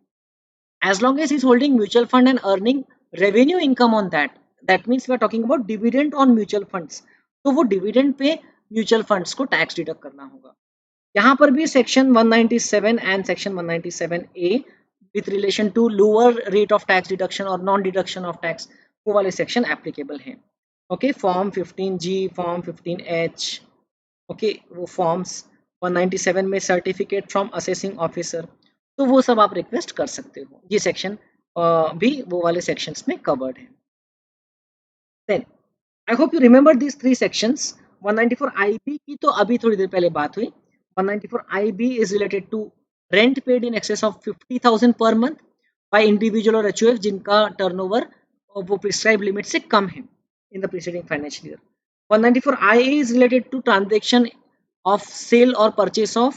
As long as he is holding mutual fund and earning revenue income on that means we are talking about dividend on mutual funds, तो वो डिविडेंड पे म्यूचुअल फंड्स को टैक्स डिडक्ट करना होगा. यहाँ पर भी section 197 and section 197A with relation to lower rate of tax deduction और नॉन डिडक्शन ऑफ टैक्स, वो वाले सेक्शन एप्लीकेबल हैं. Okay, form 15G, form 15H, okay, वो फॉर्म्स 197 में सर्टिफिकेट फ्रॉम असेसिंग ऑफिसर, तो वो सब आप रिक्वेस्ट कर सकते हो. ये सेक्शन भी वो वाले सेक्शंस में कवर्ड है. Then I hope you remember this three sections. 194IB की तो अभी थोड़ी देर पहले बात हुई. 194IB is related to rent paid in excess of 50,000 per month by individual और HUF जिनका टर्नओवर वो प्रिस्क्राइब लिमिट से कम है in the preceding financial year. 194IA is related to transaction of sale or purchase of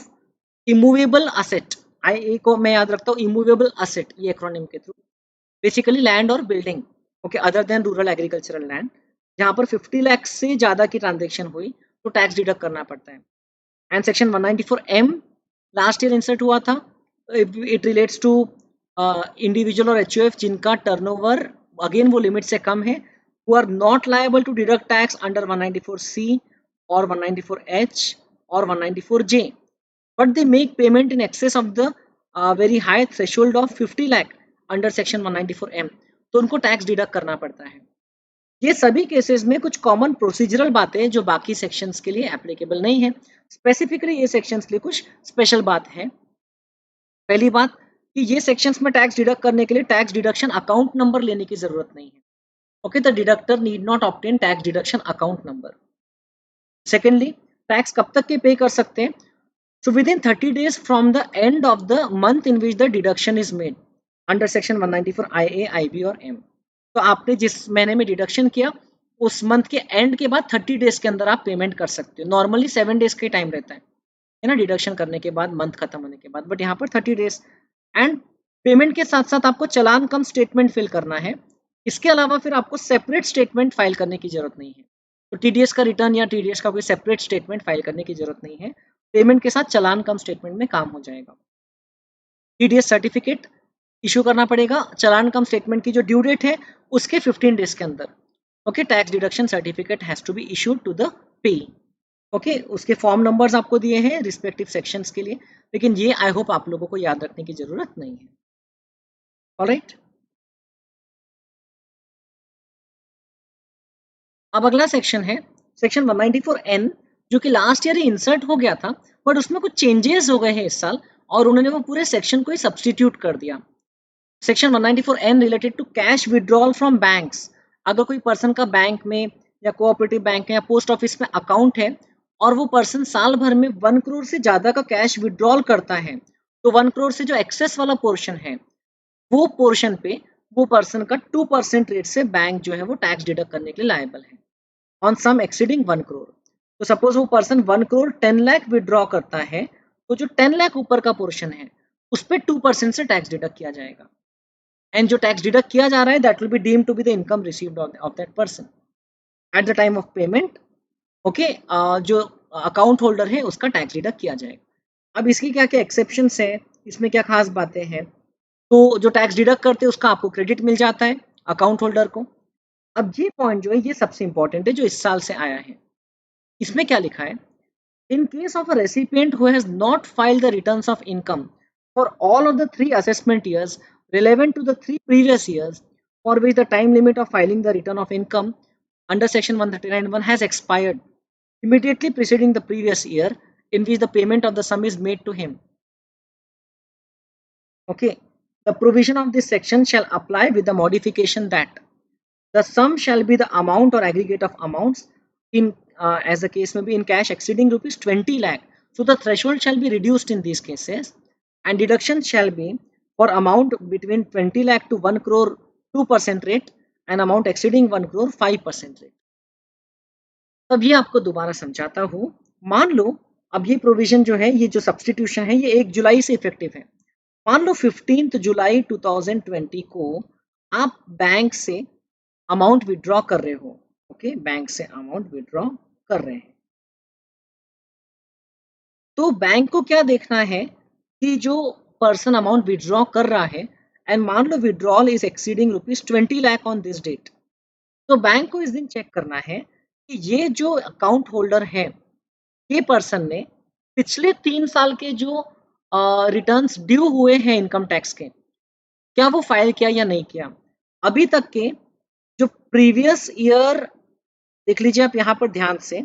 immovable asset. IA को मैं याद रखता हूँ immovable asset, ये एक्रोनिम के थ्रू, बेसिकली लैंड और building, okay, other than rural agricultural land, जहाँ पर 50 लाख से ज्यादा की ट्रांजेक्शन हुई तो टैक्स डिडक्ट करना पड़ता है. And section 194M last year insert हुआ था. इट रिलेट्स टू इंडिविजुअल और HUF जिनका टर्नओवर अगेन वो लिमिट से कम है, who are not liable to deduct tax under 194C or 194H or 194J, but they make payment in excess of the very high threshold of 50 lakh under section 194M, तो उनको टैक्स डिडक्ट करना पड़ता है. ये सभी केसेस में कुछ कॉमन प्रोसीजरल बातें जो बाकी सेक्शंस के लिए एप्लीकेबल नहीं है, स्पेसिफिकली ये सेक्शंस के लिए कुछ स्पेशल बात है. पहली बात कि ये सेक्शंस में टैक्स डिडक्ट करने के लिए टैक्स डिडक्शन अकाउंट नंबर लेने की जरूरत नहीं है. Okay, the deductor need not obtain tax deduction account number. Secondly, tax कब तक के पे कर सकते हैं? So within 30 days from the end of the month in which the deduction is made under section 194 IA, IB और M. तो आपने जिस महीने में डिडक्शन किया उस मंथ के एंड के बाद 30 डेज के अंदर आप पेमेंट कर सकते हो. नॉर्मली 7 डेज का टाइम रहता है ना, डिडक्शन करने के बाद, मंथ खत्म होने के बाद, बट यहाँ पर 30 डेज. एंड पेमेंट के साथ साथ आपको चालान कम स्टेटमेंट फिल करना है. इसके अलावा फिर आपको सेपरेट स्टेटमेंट फाइल करने की जरूरत नहीं है. तो टीडीएस का रिटर्न या टीडीएस का कोई सेपरेट स्टेटमेंट फाइल करने की जरूरत नहीं है. पेमेंट के साथ चालान कम स्टेटमेंट में काम हो जाएगा. टीडीएस सर्टिफिकेट इशू करना पड़ेगा चालान कम स्टेटमेंट की जो ड्यू डेट है उसके 15 डेज के अंदर. Okay, tax deduction certificate has to be issued to the payee. Okay, उसके फॉर्म नंबर्स आपको दिए हैं रिस्पेक्टिव सेक्शंस के लिए, लेकिन ये आई होप आप लोगों को याद रखने की जरूरत नहीं है. ऑलराइट, अब अगला सेक्शन है सेक्शन 194N, जो कि लास्ट ईयर ही इंसर्ट हो गया था बट उसमें कुछ चेंजेस हो गए हैं इस साल और उन्होंने वो पूरे सेक्शन को ही सब्सटीट्यूट कर दिया. Section 194N related to cash withdrawal from banks. अगर कोई पर्सन का बैंक में या कोऑपरेटिव बैंक में या पोस्ट ऑफिस में अकाउंट है और वो पर्सन साल भर में 1 करोड़ से ज़्यादा का कैश विड्रॉल करता है, तो 1 करोड़ से जो एक्सेस वाला पोर्शन है वो पोर्शन पे वो पर्सन का 2% रेट से बैंक जो है वो टैक्स डिडक्ट करने के लिए लायबल है ऑन सम एक्सीडिंग 1 करोड़. तो सपोज वो पर्सन 1 करोड़ 10 लाख विड्रॉ करता है, तो जो 10 लाख ऊपर का पोर्शन है उस पर 2% से टैक्स डिडक्ट किया जाएगा. एंड जो टैक्स डिडक्ट किया जा रहा है that will be deemed to be the income received of that person at the time of payment. Okay, जो अकाउंट होल्डर है उसका टैक्स डिडक्ट किया जाएगा. अब इसकी क्या क्या एक्सेप्शंस है, इसमें क्या खास बातें हैं? तो जो टैक्स डिडक्ट करते हैं उसका आपको क्रेडिट मिल जाता है अकाउंट होल्डर को. अब ये पॉइंट जो है ये सबसे इंपॉर्टेंट है जो इस साल से आया है. इसमें क्या लिखा है? इन case of a recipient who has not filed the returns of income for all of the 3 assessment years relevant to the 3 previous years for which the time limit of filing the return of income under section 139(1) has expired immediately preceding the previous year in which the payment of the sum is made to him. Okay, the provision of this section shall apply with the modification that the sum shall be the amount or aggregate of amounts in as the case may be in cash exceeding rupees 20 lakh. So the threshold shall be reduced in these cases and deduction shall be for amount between 20 lakh to 1 crore 2% rate and amount exceeding 1 crore 5% rate. अब ये आपको दोबारा समझाता हूँ. मान लो अब ये प्रोविजन जो है ये जो सब्सटीट्यूशन है ये 1 जुलाई से इफेक्टिव है. मान लो 15 जुलाई 2020 को आप बैंक से अमाउंट विड्रॉ कर रहे हो. ओके, बैंक से अमाउंट विड्रॉ कर रहे हैं तो बैंक को क्या देखना है कि जो पर्सन अमाउंट विड्रॉ कर रहा है एंड मान लो withdrawal is exceeding rupees 20 lakh on this date, तो बैंक को इस दिन चेक करना है कि ये जो अकाउंट होल्डर है ये पर्सन ने पिछले 3 साल के जो रिटर्न्स ड्यू हुए हैं इनकम टैक्स के क्या वो फाइल किया या नहीं किया. अभी तक के जो प्रीवियस ईयर देख लीजिए आप यहाँ पर ध्यान से,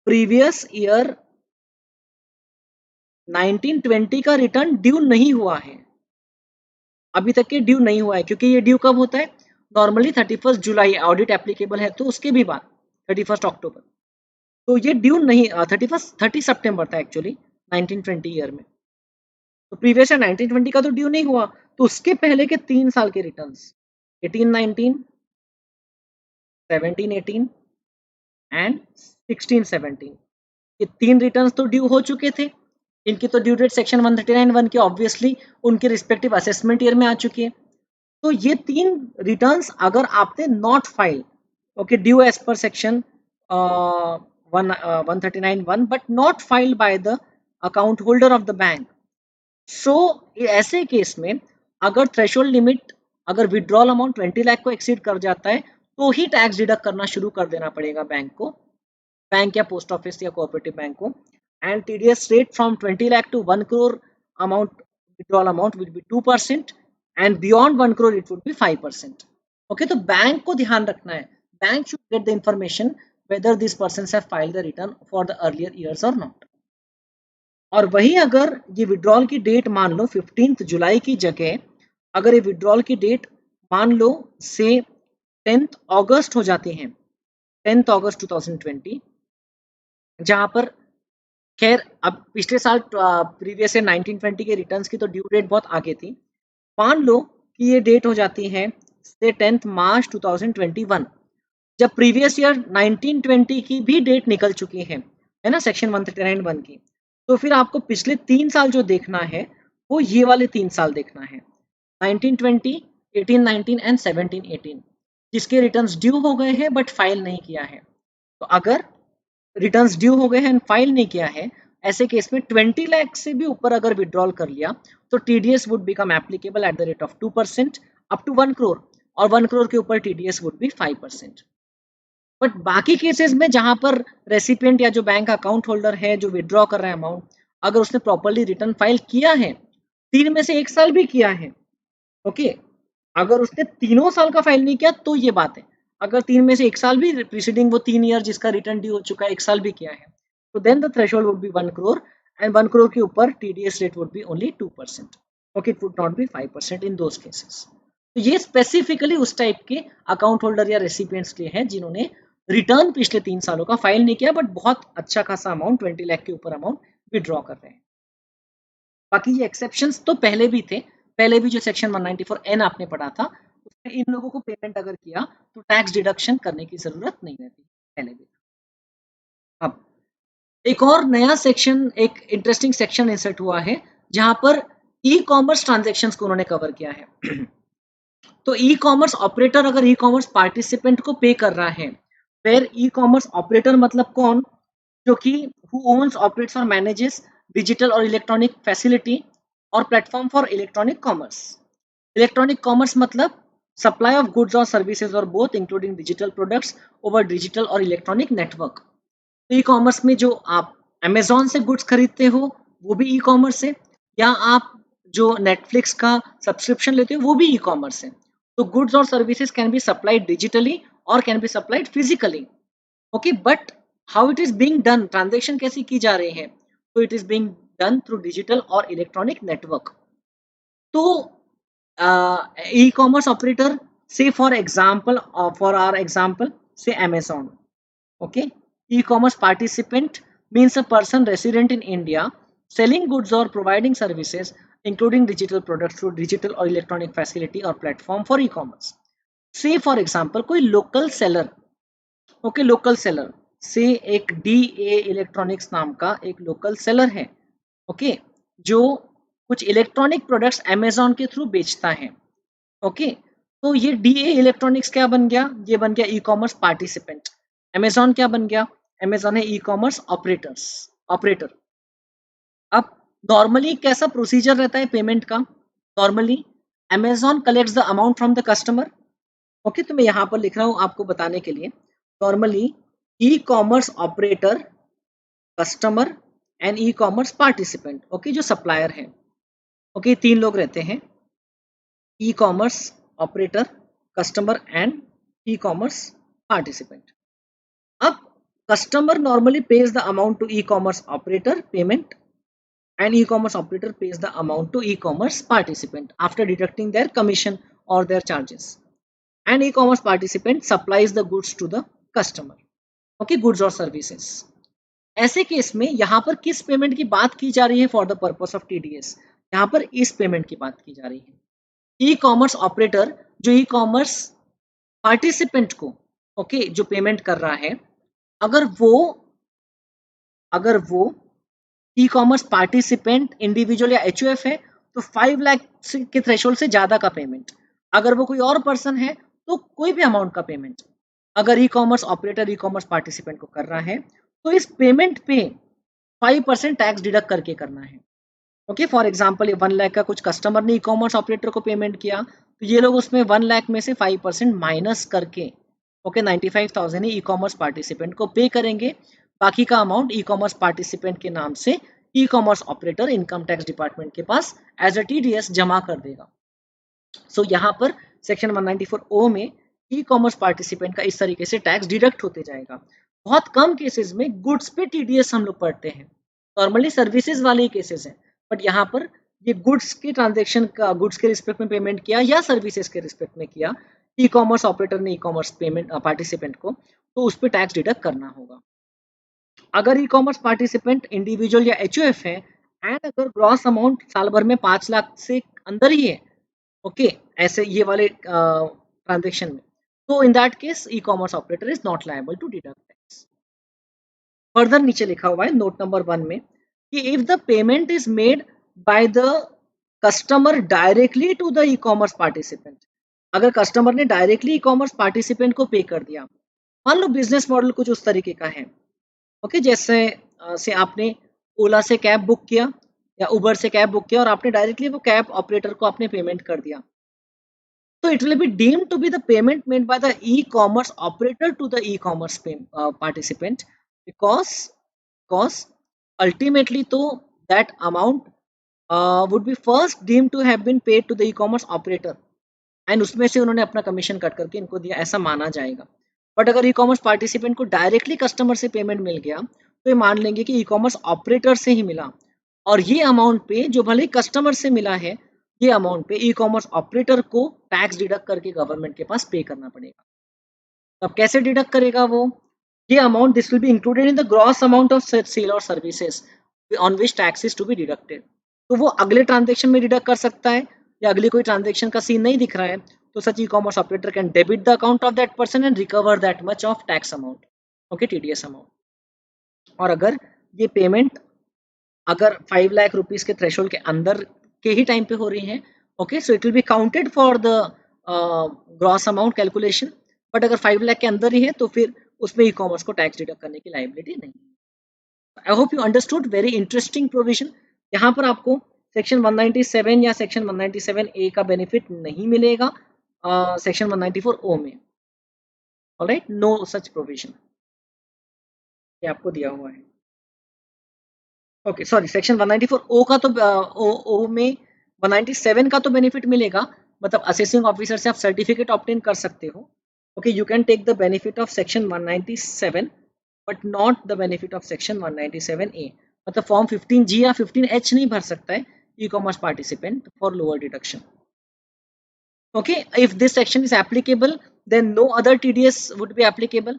प्रीवियस ईयर 1920 का रिटर्न ड्यू नहीं हुआ है, अभी तक के ड्यू नहीं हुआ है क्योंकि ये ड्यू कब होता है? नॉर्मली 31 जुलाई ऑडिट एप्लीकेबल है तो उसके भी बाद 31 अक्टूबर. तो ये ड्यू नहीं 30 सितंबर था एक्चुअली 1920 ईयर में. तो प्रीवियस ईयर 1920 का तो ड्यू नहीं हुआ, तो उसके पहले के 3 साल के रिटर्न्स 18-19, 17-18 एंड 16-17 ये 3 रिटर्न्स तो ड्यू हो चुके थे. इनकी तो ड्यू डेट सेक्शन 139(1) के ऑब्वियसली उनके रिस्पेक्टिव असेसमेंट ईयर में आ चुकी है. तो ये 3 रिटर्न्स अगर आपने not file okay due as per section 139(1) but not filed by the account holder of the bank, so ऐसे केस में अगर थ्रेशोल्ड लिमिट अगर विड्रॉल अमाउंट 20 लाख को एक्सीड कर जाता है तो ही टैक्स डिडक्ट करना शुरू कर देना पड़ेगा बैंक को, बैंक या पोस्ट ऑफिस या कोऑपरेटिव बैंक को. And TDS rate from 20 lakh to 1 crore amount withdrawal amount will be 2% and beyond 1 crore it would be 5%. Okay, तो बैंक को ध्यान रखना है, bank should get the information whether these persons have filed the return for the earlier years or not. और वही अगर ये विड्रॉल की डेट मान लो 15 जुलाई की जगह अगर ये विड्रॉल की डेट मान लो से 10 अगस्त हो जाती है, 10 अगस्त 2020, जहां पर खैर अब पिछले साल प्रीवियस ईयर 1920 के रिटर्न्स की तो ड्यू डेट बहुत आगे थी। मान लो कि ये डेट हो जाती है से 10 मार्च 2021, जब प्रीवियस ईयर 1920 की भी डेट निकल चुकी है ना, सेक्शन 139(1) की। तो फिर आपको पिछले 3 साल जो देखना है वो ये वाले 3 साल देखना है, 1920, 1819 एंड 1718, जिसके रिटर्न्स ड्यू हो गए हैं बट फाइल नहीं किया है। तो अगर रिटर्न्स ड्यू हो गए हैं एंड फाइल नहीं किया है, ऐसे केस में 20 लाख से भी ऊपर अगर विड्रॉल कर लिया तो TDS would become applicable at the rate of 2% up to 1 crore, और 1 करोड़ के ऊपर टीडीएस वुड बी 5%। बट बाकी केसेस में जहां पर रेसिपिएंट या जो बैंक अकाउंट होल्डर है जो विड्रॉ कर रहा है अमाउंट, अगर उसने प्रॉपरली रिटर्न फाइल किया है, 3 में से 1 साल भी किया है, ओके, अगर उसने 3 साल का फाइल नहीं किया तो ये बात है। अगर 3 में से 1 साल भी प्रीसीडिंग वो 3 ईयर जिसका रिटर्न ड्यू हो चुका है 1 साल भी किया है, तो then the threshold would be 1 crore, and 1 crore के ऊपर TDS rate would be only 2%, okay, it would not be 5% in those cases. तो ये स्पेसिफिकली उस टाइप के अकाउंट होल्डर या रेसिपिएंट्स के लिए हैं जिन्होंने रिटर्न पिछले 3 सालों का फाइल नहीं किया बट बहुत अच्छा खासा अमाउंट 20 लाख के ऊपर अमाउंट विड्रॉ कर रहे हैं। बाकी ये एक्सेप्शंस तो पहले भी थे, पहले भी जो सेक्शन 194(n) आपने पढ़ा था उसमें इन लोगों को पेमेंट अगर किया तो टैक्स डिडक्शन करने की जरूरत नहीं रहती, पहले भी। अब एक और नया सेक्शन, एक इंटरेस्टिंग सेक्शन इंसर्ट हुआ है जहां पर ई कॉमर्स ट्रांजेक्शन्स को उन्होंने कवर किया है। तो ई कॉमर्स ऑपरेटर अगर ई कॉमर्स पार्टिसिपेंट को पे कर रहा है, फिर ई कॉमर्स ऑपरेटर मतलब कौन, जो कि हु ओन्स, ऑपरेट्स और मैनेजेस डिजिटल और इलेक्ट्रॉनिक फैसिलिटी और platform for electronic commerce. Electronic commerce मतलब सप्लाई ऑफ गुड्स और सर्विसेज और both including digital products over digital और इलेक्ट्रॉनिक नेटवर्क। तो ई कॉमर्स में जो आप अमेजोन से गुड्स खरीदते हो वो भी ई कॉमर्स है, या आप जो नेटफ्लिक्स का सब्सक्रिप्शन लेते हो वो भी ई कॉमर्स है। तो गुड्स और services can be supplied digitally और can be supplied physically, okay, but how it is being done, transaction कैसी की जा रही है, तो it is being done through digital और इलेक्ट्रॉनिक नेटवर्क। तो ई कॉमर्स ऑपरेटर से for example, for our example से Amazon, okay, e-commerce participant means a person resident in India selling goods or providing services including digital products through digital or electronic facility or platform for e-commerce. Say for example कोई local seller, okay, local seller से एक DA इलेक्ट्रॉनिक्स नाम का एक लोकल सेलर है, ओके, जो कुछ इलेक्ट्रॉनिक प्रोडक्ट्स अमेजोन के थ्रू बेचता है, ओके। तो ये DA इलेक्ट्रॉनिक्स क्या बन गया, ये बन गया ई कॉमर्स पार्टिसिपेंट। अमेजोन क्या बन गया, अमेजोन है ई कॉमर्स ऑपरेटर। अब नॉर्मली कैसा प्रोसीजर रहता है पेमेंट का, normally Amazon collects the amount from the customer, okay, तो मैं यहाँ पर लिख रहा हूँ आपको बताने के लिए। Normally E commerce operator, customer and E commerce participant, okay, जो सप्लायर है, ओके, 3 लोग रहते हैं, ई commerce operator, customer and E commerce participant. अब customer normally pays the amount to e-commerce operator payment, and e-commerce operator pays the amount to e-commerce participant after deducting their commission or their charges, and e-commerce participant supplies the goods to the customer, okay, goods or services। ऐसे केस में यहाँ पर किस पेमेंट की बात की जा रही है for the purpose of TDS, यहाँ पर इस पेमेंट की बात की जा रही है। ई कॉमर्स ऑपरेटर जो ई कॉमर्स पार्टिसिपेंट को, ओके, जो पेमेंट कर रहा है, अगर वो ई कॉमर्स पार्टिसिपेंट इंडिविजुअल या एचयूएफ है तो 5 लाख के थ्रेशोल्ड से ज्यादा का पेमेंट, अगर वो कोई और पर्सन है तो कोई भी अमाउंट का पेमेंट, अगर ई कॉमर्स ऑपरेटर ई कॉमर्स पार्टिसिपेंट को कर रहा है तो इस पेमेंट पे 5% टैक्स डिडक्ट करके करना है, ओके। फॉर एग्जाम्पल ये 1 लाख का कुछ कस्टमर ने ई कॉमर्स ऑपरेटर को पेमेंट किया, तो ये लोग उसमें 1 लाख में से 5% माइनस करके, ओके, 95,000 ई कॉमर्स पार्टिसिपेंट को पे करेंगे। बाकी का अमाउंट ई कॉमर्स पार्टिसिपेंट के नाम से ई commerce operator income tax department के पास एज अ टीडीएस जमा कर देगा। सो यहाँ पर सेक्शन 194(o) में ई कॉमर्स पार्टिसिपेंट का इस तरीके से टैक्स डिडक्ट होते जाएगा। बहुत कम केसेस में गुड्स पे टीडीएस हम लोग पढ़ते हैं, नॉर्मली सर्विसेज वाले ही केसेस हैं, बट यहाँ पर ये गुड्स के ट्रांजेक्शन का, गुड्स के रिस्पेक्ट में पेमेंट किया या सर्विसेज के रिस्पेक्ट में किया, ई कॉमर्स ऑपरेटर ने ई कॉमर्स पेमेंट पार्टिसिपेंट को, तो उस पर टैक्स डिडक्ट करना होगा। अगर ई कॉमर्स पार्टिसिपेंट इंडिविजुअल या एचयूएफ है एंड अगर ग्रॉस अमाउंट साल भर में 5 लाख से अंदर ही है, ओके, ऐसे ये वाले ट्रांजेक्शन में, तो in that case e commerce operator is not liable to deduct tax. Further नीचे लिखा हुआ है नोट नंबर 1 में कि if the payment is made by the customer directly to the e commerce participant, अगर कस्टमर ने डायरेक्टली ई कॉमर्स पार्टिसिपेंट को पे कर दिया, मान लो बिजनेस मॉडल कुछ उस तरीके का है, ओके, जैसे से आपने ओला से कैब बुक किया या उबर से कैब बुक किया और आपने डायरेक्टली वो कैब ऑपरेटर को आपने पेमेंट कर दिया, तो it will be deemed to be the payment made by the e-commerce operator to the e-commerce participant, because ultimately तो that amount would be first deemed to have been paid to the e-commerce operator and उसमें से उन्होंने अपना कमीशन कट करके इनको दिया, ऐसा माना जाएगा। बट अगर ई कॉमर्स पार्टिसिपेंट को डायरेक्टली कस्टमर से पेमेंट मिल गया तो ये मान लेंगे कि ई कॉमर्स ऑपरेटर से ही मिला, और ये अमाउंट पे जो भले ही कस्टमर से मिला है, ये अमाउंट पे ई कॉमर्स ऑपरेटर को टैक्स डिडक्ट करके गवर्नमेंट के पास पे करना पड़ेगा। अब कैसे डिडक्ट करेगा वो? ये amount this will be included in the gross amount of sale और services on which tax is to be deducted. तो वो अगले ट्रांजेक्शन में डिडक्ट कर सकता है, या अगले कोई ट्रांजेक्शन का सीन नहीं दिख रहा है तो such e commerce operator can debit the account of that person and recover that much of tax amount, okay, TDS amount. और अगर ये पेमेंट अगर 5 लाख रुपीस के थ्रेशोल्ड के अंदर के ही टाइम पे हो रही है, okay, so it will be counted for the gross amount calculation. But अगर 5 लाख के अंदर ही है तो फिर उसमें ई कॉमर्स को टैक्स डिडक्ट करने की लायबिलिटी नहीं है। आई hope you understood, very interesting provision. यहाँ पर आपको सेक्शन 197 या सेक्शन 197A का बेनिफिट नहीं मिलेगा सेक्शन 194O में, ऑलराइट, नो सच प्रोविजन, ये आपको दिया हुआ है। ओके, सॉरी, सेक्शन 194O का तो ओ में 197 का तो बेनिफिट मिलेगा, मतलब असेसिंग ऑफिसर से आप सर्टिफिकेट ऑब्टेन कर सकते हो, okay, you can take the benefit of section 197 but not the benefit of section 197A, मतलब फॉर्म 15G या 15H नहीं भर सकता है e commerce participant for lower deduction. Okay, if this section is applicable then no other TDS would be applicable,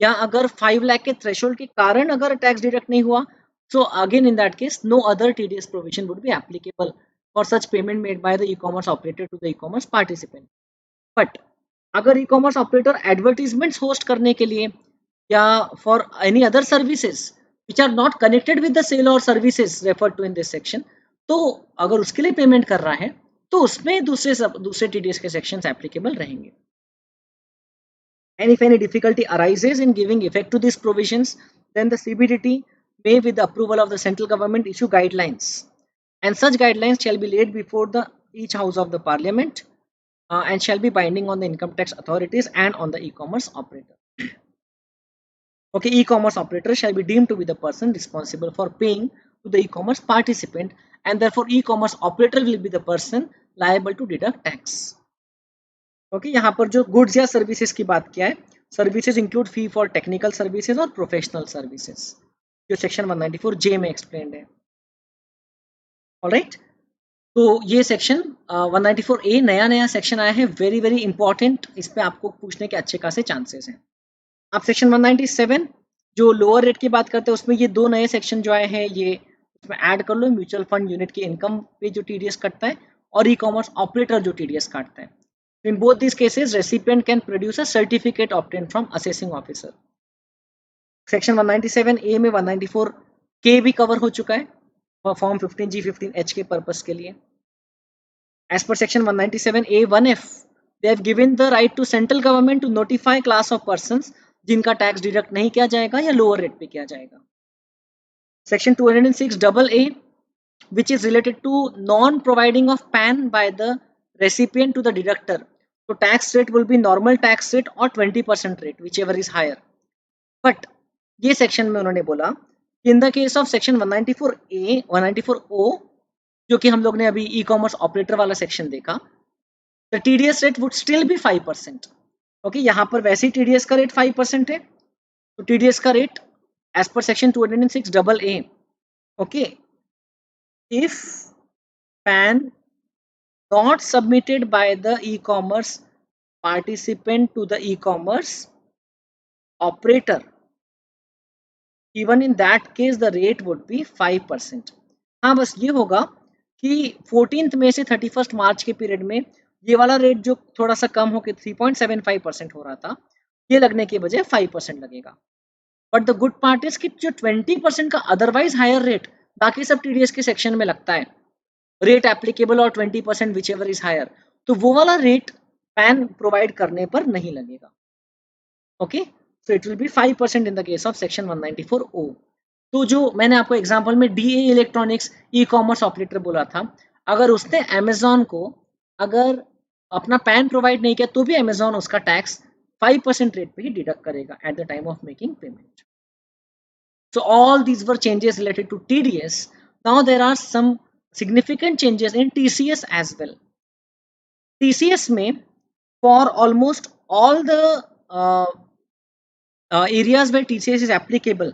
या अगर 5 लाख के थ्रेशोल्ड के कारण अगर टैक्स डिडक्ट नहीं हुआ, so again in that case no other TDS provision would be applicable for such payment made by the e-commerce operator to the e-commerce participant. But अगर e-commerce operator advertisements host करने के लिए या for any other services which are not connected with the sale or services referred to in this section, तो अगर उसके लिए पेमेंट कर रहा है तो उसमें दूसरे TDS के सेक्शंस एप्लीकेबल रहेंगे। And if any difficulty arises in giving effect to these provisions, then the CBDT may, with the approval of the central government, issue guidelines, and such guidelines shall be laid before each house of the parliament and shall be binding on the income tax authorities and on the e-commerce operator. Okay, e-commerce operator shall be deemed to be the person responsible for paying to the e-commerce participant, and therefore e-commerce operator will be the person liable to deduct tax. Okay, यहाँ पर जो गुड्स या सर्विसेज की बात किया है, services include fee for technical services और प्रोफेशनल सर्विसेज, जो सेक्शन 194J में एक्सप्लेन्ड है, ऑलराइट। तो ये सेक्शन 194A नया सेक्शन आया है, वेरी वेरी इंपॉर्टेंट, इस पे आपको पूछने के अच्छे खासे चांसेस हैं। आप सेक्शन 197 जो लोअर रेट की बात करते हैं उसमें ये दो नए सेक्शन जो आए हैं ये उसमें ऐड कर लो, म्यूचुअल फंड यूनिट की इनकम पे जो टीडीएस कटता है और ई कॉमर्स ऑपरेटर जो टीडीएस काटता है। In both these cases, recipient can produce a certificate obtained from assessing officer. Section 197A में 194K भी कवर हो चुका है फॉर्म 15G 15H के पर्पस के लिए। As per section 197A1F, they have given the right to central government to notify class of persons जिनका टैक्स डिडक्ट नहीं किया जाएगा या लोअर रेट पे किया जाएगा। Section 206AA, which is related to non-providing of PAN by the recipient to the deductor, so tax rate will be normal tax rate or 20% rate, whichever is higher. But ये सेक्शन में उन्होंने बोला in the case of section 194A 194O जो कि हम लोग ने अभी ई कॉमर्स ऑपरेटर वाला सेक्शन देखा, the TDS rate would still be 5%. Okay, यहाँ पर वैसे ही TDS का रेट 5% है, तो TDS का rate as per section 206AA, okay, if PAN not submitted by the e-commerce participant to the e-commerce operator even in that case the rate would be 5%। हाँ, बस ये होगा कि 14 मई से 31 मार्च के पीरियड में ये वाला रेट जो थोड़ा सा कम होकर 3.75% हो रहा था, ये लगने के बजाय 5% लगेगा। But the good part is कि जो 20% का अदरवाइज हायर रेट बाकी सब टीडीएस के सेक्शन में लगता है, रेट एप्लीकेबल और 20% विच एवर इज हायर, तो वो वाला रेट पैन प्रोवाइड करने पर नहीं लगेगा। Okay, so it will be 5% in the case of section 194O। तो जो मैंने आपको एग्जांपल में डीए इलेक्ट्रॉनिक्स ई कॉमर्स ऑपरेटर बोला था, अगर उसने अमेजोन को अगर अपना पैन प्रोवाइड नहीं किया तो भी अमेजोन उसका टैक्स 5% रेट पे ही डिडक्ट करेगा eight the time of making payment. So all these were changes related to TDS. Now there are some significant changes in TCS as well. TCS में for almost all the areas where TCS is applicable,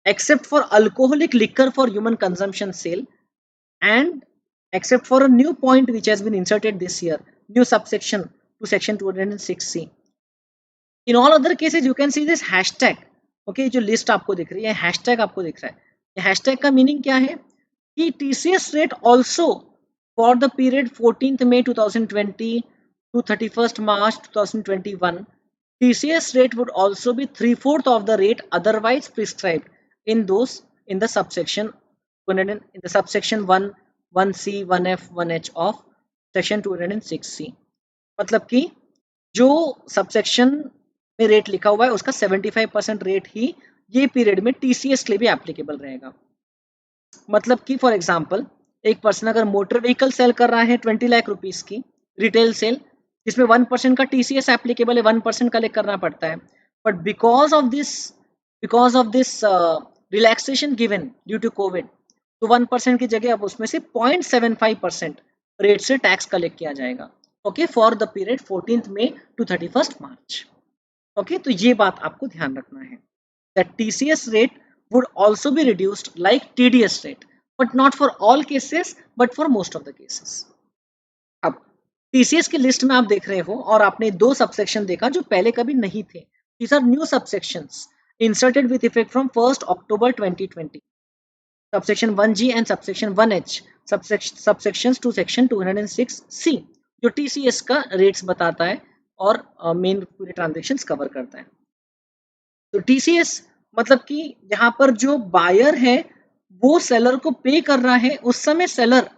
except for alcoholic liquor for human consumption sale, and except for a new point which has been inserted this year, new subsection to section 206C. In all other cases you can see this hashtag. Okay, जो लिस्ट आपको दिख रही है, हैशटैग आपको दिख रहा है, ये हैशटैग का मीनिंग क्या है कि TCS rate also for the period 14th May 2020 to 31st March 2021, TCS rate would also be 3/4 of the rate otherwise prescribed in those in the subsection 1, 1C, 1F, 1H of section 206C। मतलब कि जो सबसेक्शन में रेट लिखा हुआ है उसका 75% रेट ही ये पीरियड में TCS के लिए भी एप्लीकेबल रहेगा। मतलब कि फॉर एग्जांपल एक पर्सन अगर मोटर व्हीकल सेल कर रहा है 20 लाख रुपीस की रिटेल सेल, जिसमें 1% का TCS एप्लीकेबल है, 1% कलेक्ट करना पड़ता है, but because of this relaxation given due to Covid, तो 1% की जगह अब उसमें से 0.75% रेट से टैक्स कलेक्ट किया जाएगा। Okay, for the period 14th May to 31st March. Okay, तो ये बात आपको ध्यान रखना है that TCS rate would also be reduced like TDS rate, but not for all cases, but for most of the cases. अब TCS की लिस्ट में आप देख रहे हो और आपने दो सबसेक्शन देखा जो पहले कभी नहीं थे। These are new subsections inserted with effect from 1st October 2020. Subsection 1G and subsection 1H, subsections to section 206C, जो TCS का रेट्स बताता है और मेन पूरे ट्रांजेक्शन्स कवर करता है। तो TCS मतलब कि यहाँ पर जो बायर है वो सेलर को पे कर रहा है, उस समय सेलर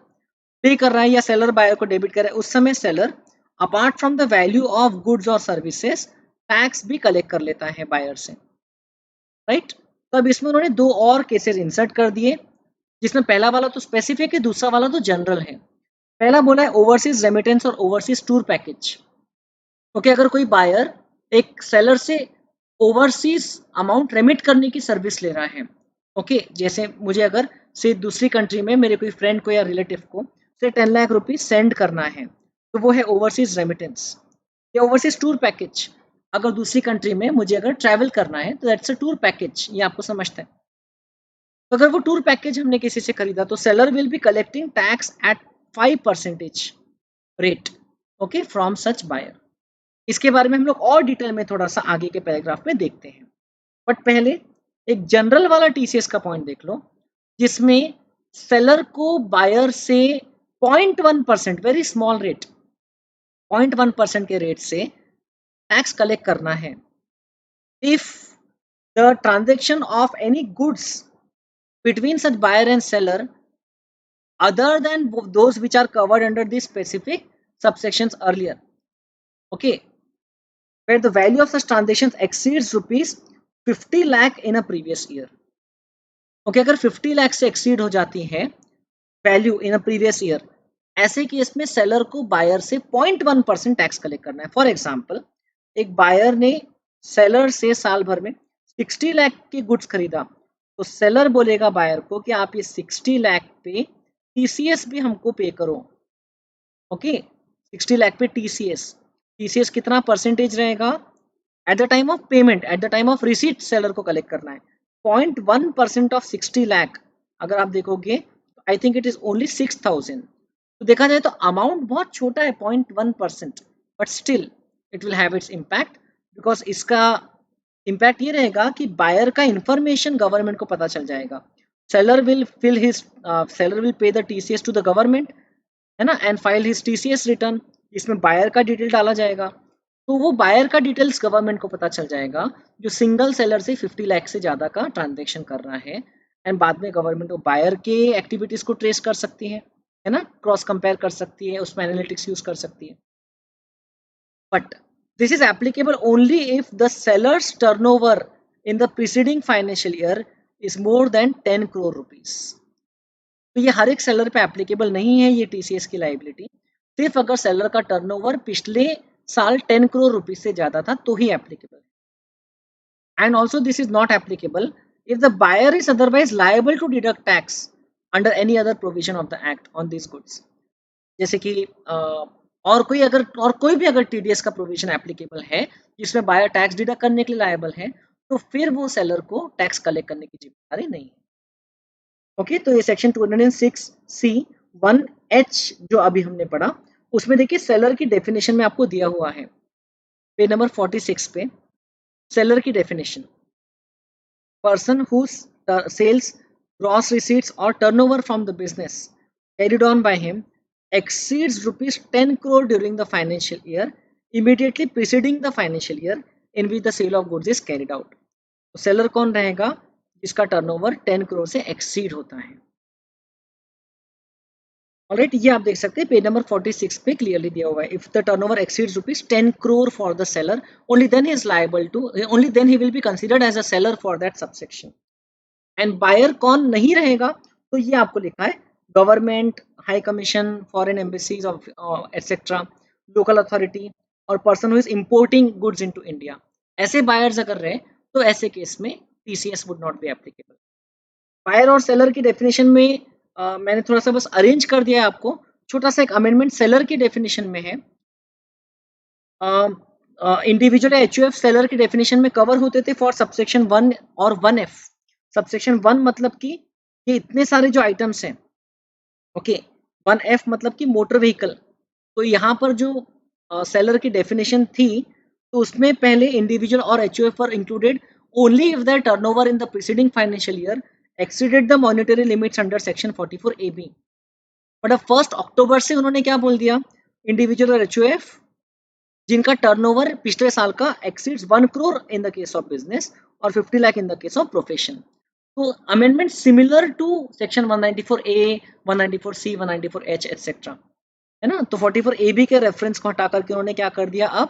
पे कर रहा है या सेलर बायर को डेबिट कर रहा है, उस समय seller apart from the value of goods और सर्विसेज टैक्स भी कलेक्ट कर लेता है बायर से, राइट। तो अब इसमें उन्होंने दो और केसेस इंसर्ट कर दिए, जिसमें पहला वाला तो स्पेसिफिक है, दूसरा वाला तो जनरल है। पहला बोला है ओवरसीज रेमिटेंस और ओवरसीज टूर पैकेज। ओके, अगर कोई बायर एक सेलर से ओवरसीज अमाउंट रेमिट करने की सर्विस ले रहा है, ओके, जैसे मुझे अगर से दूसरी कंट्री में मेरे कोई फ्रेंड को या रिलेटिव को से 10 लाख रुपीज सेंड करना है, तो वो है ओवरसीज रेमिटेंस। या ओवरसीज टूर पैकेज, अगर दूसरी कंट्री में मुझे अगर ट्रैवल करना है तो दैट्स अ टूर पैकेज, ये आपको समझते हैं। तो अगर वो टूर पैकेज हमने किसी से खरीदा तो seller will be collecting tax at 5% rate, okay, from such buyer. इसके बारे में हम लोग और डिटेल में थोड़ा सा आगे के पैराग्राफ में देखते हैं, बट पहले एक जनरल वाला TCS का पॉइंट देख लो, जिसमें सेलर को बायर से 0.1%, वेरी स्मॉल रेट, 0.1% के रेट से टैक्स कलेक्ट करना है if the transaction of any goods between such buyer and seller other than those which are covered under the specific subsections earlier, okay, where the value of such transactions exceeds rupees 50 lakh in a previous year. Okay, अगर 50 लाख से एक्सीड हो जाती है value in a previous year, ऐसे केस में सेलर को बायर से 0.1% टैक्स कलेक्ट करना है। फॉर एग्जांपल, एक बायर ने सेलर से साल भर में 60 लाख के गुड्स खरीदा, तो सेलर बोलेगा बायर को कि आप ये 60 लाख पे TCS भी हमको पे करो। ओके, 60 लाख पे TCS कितना परसेंटेज रहेगा eight the time of payment, eight the time of receipt seller को कलेक्ट करना है 0.1% ऑफ 60 लाख। अगर आप देखोगे तो I think it is only 6000। तो देखा जाए तो अमाउंट बहुत छोटा है 0.1%, but still it will have its impact because इसका इम्पैक्ट ये रहेगा कि बायर का इंफॉर्मेशन गवर्नमेंट को पता चल जाएगा। Seller will pay the TCS to the government, है ना, and file his TCS return. इसमें बायर का डिटेल डाला जाएगा, तो वो बायर का डिटेल्स गवर्नमेंट को पता चल जाएगा जो सिंगल सेलर से 50 लाख से ज़्यादा का ट्रांजेक्शन कर रहा है। एंड बाद में गवर्नमेंट वो बायर के एक्टिविटीज को ट्रेस कर सकती है ना, क्रॉस कंपेयर कर सकती है, उसमें एनालिटिक्स यूज कर सकती है। But this is applicable only if the seller's turnover in the preceding financial year is more than 10 crore rupees। तो ये हर एक सेलर पे एप्लीकेबल नहीं है ये टीसीएस की लाइबिलिटी, सिर्फ अगर सेलर का टर्नओवर पिछले साल 10 करोड़ रुपीस से ज्यादा था तो ही एप्लीकेबल है। And also this is not applicable if the buyer is otherwise liable to deduct tax under any other provision of the act on this goods. जैसे कि और कोई भी अगर टीडीएस का प्रोविजन एप्लीकेबल है जिसमें बायर टैक्स डिडक्ट करने के लिए लायबल है, तो फिर वो सेलर को टैक्स कलेक्ट करने की जिम्मेदारी नहीं है। ओके, तो ये सेक्शन 206C(1)(h) जो अभी हमने पढ़ा, उसमें देखिए सेलर की डेफिनेशन में आपको दिया हुआ है पेज नंबर 46 पे। सेलर की definition, person who sells gross receipts और turnover from the business carried on by him exceeds rupees 10 crore during the financial year immediately preceding the financial year in which the sale of goods is carried out। तो सेलर कौन रहेगा? जिसका टर्नओवर 10 करोड़ से एक्सीड होता है। ऑलराइट, ये आप देख सकते हैं पेज नंबर 46 पे क्लियरली दिया हुआ है। If the turnover exceeds rupees 10 crore for the seller, only then he is liable to, only then he will be considered as a seller for that subsection. And buyer कौन नहीं रहेगा? तो ये आपको लिखा है government, high commission, foreign embassies of etcetera, local authority और person who is importing goods into India. ऐसे बायर्स अगर रहे तो ऐसे केस में TCS would not be applicable. Buyer और सेलर की डेफिनेशन में मैंने थोड़ा सा बस अरेंज कर दिया है आपको, छोटा सा एक अमेंडमेंट सेलर की डेफिनेशन में है। इंडिविजुअल एचयूएफ सेलर की डेफिनेशन में कवर होते थे फॉर सबसेक्शन 1 और 1F। सबसेक्शन 1 मतलब कि ये इतने सारे जो आइटम्स हैं, ओके। 1F मतलब कि मोटर व्हीकल। तो यहाँ पर जो सेलर की डेफिनेशन थी, तो उसमें पहले इंडिविजुअल और HUF were included only if the turnover in the preceding financial year exceeded the monetary limits under section 44AB। But अब 1 अक्टूबर से उन्होंने क्या बोल दिया, इंडिविजुअल और एचयूएफ जिनका टर्नओवर पिछले साल का exceeds 1 crore in the case of business और 50 lakh in the case of profession. तो amendment similar to section 194A, 194C, 194H etcetera, है ना। तो 44AB के रेफरेंस को हटा करके उन्होंने क्या कर दिया, अब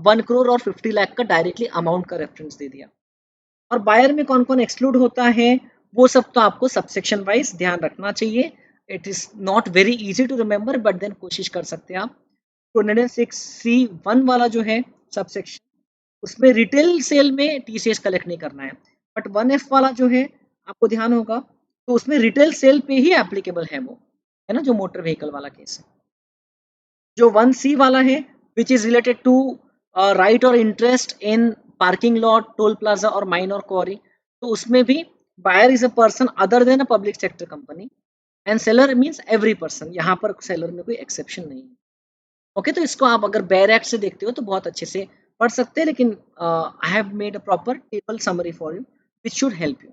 1 करोड़ और 50 लाख का डायरेक्टली अमाउंट का रेफरेंस दे दिया। और बायर में कौन कौन एक्सक्लूड होता है वो सब तो आपको सबसेक्शन वाइज ध्यान रखना चाहिए। It is not very easy to remember, but then कोशिश कर सकते हैं आप। 206C(1) वाला जो है सबसेक्शन, उसमें रिटेल सेल में टीसीएस कलेक्ट नहीं करना है। बट 1F वाला जो है आपको ध्यान होगा, तो उसमें रिटेल सेल पे ही एप्लीकेबल है वो, है ना, जो मोटर व्हीकल वाला केस है। जो 1C वाला है which is related to right और interest in parking lot, toll plaza और माइन और क्वारी, तो उसमें भी buyer is a person other than a public sector company and seller means every person. यहाँ पर सेलर में कोई एक्सेप्शन नहीं है। ओके, तो इसको आप अगर बेयर एक्ट से देखते हो तो बहुत अच्छे से पढ़ सकते हैं, लेकिन I have made a proper table summary for you which should help you.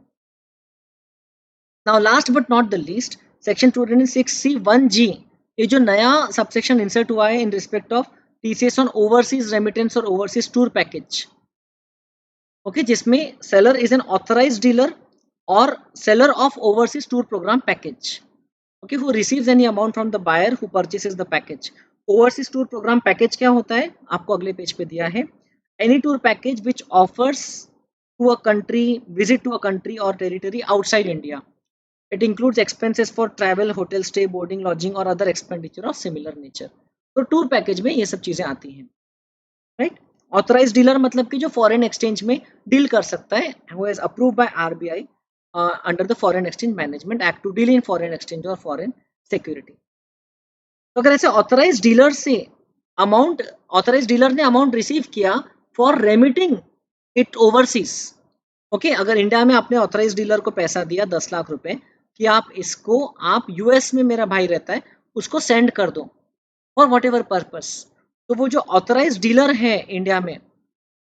Now last but not the least, section 206C(1)(g), ये जो नया सबसेक्शन इंसर्ट हुआ है in respect of TCS on overseas remittance और ओवरसीज टूर पैकेज, ओके, जिसमें seller is an authorised dealer और seller of overseas tour programme package, okay, who receives any amount from the buyer who purchases the package. Overseas tour programme package क्या होता है आपको अगले पेज पे दिया है। Any tour package which offers to a country, visit to a country और territory outside India. It includes expenses for travel, hotel stay, boarding, lodging और other expenditure of similar nature. तो टूर पैकेज में ये सब चीजें आती हैं, राइट। ऑथराइज्ड डीलर मतलब कि जो फॉरेन एक्सचेंज में डील कर सकता है, who is approved by RBI under the foreign exchange management act to deal in foreign exchange और फॉरेन सिक्योरिटी। तो अगर ऐसे ऑथराइज्ड डीलर से अमाउंट, ऑथराइज्ड डीलर ने अमाउंट रिसीव किया for remitting it overseas, okay, अगर इंडिया में आपने ऑथराइज्ड डीलर को पैसा दिया 10 लाख रुपए कि आप इसको, आप यूएस में मेरा भाई रहता है उसको सेंड कर दो फॉर वॉट एवर पर्पस, तो वो जो ऑथराइज्ड डीलर है इंडिया में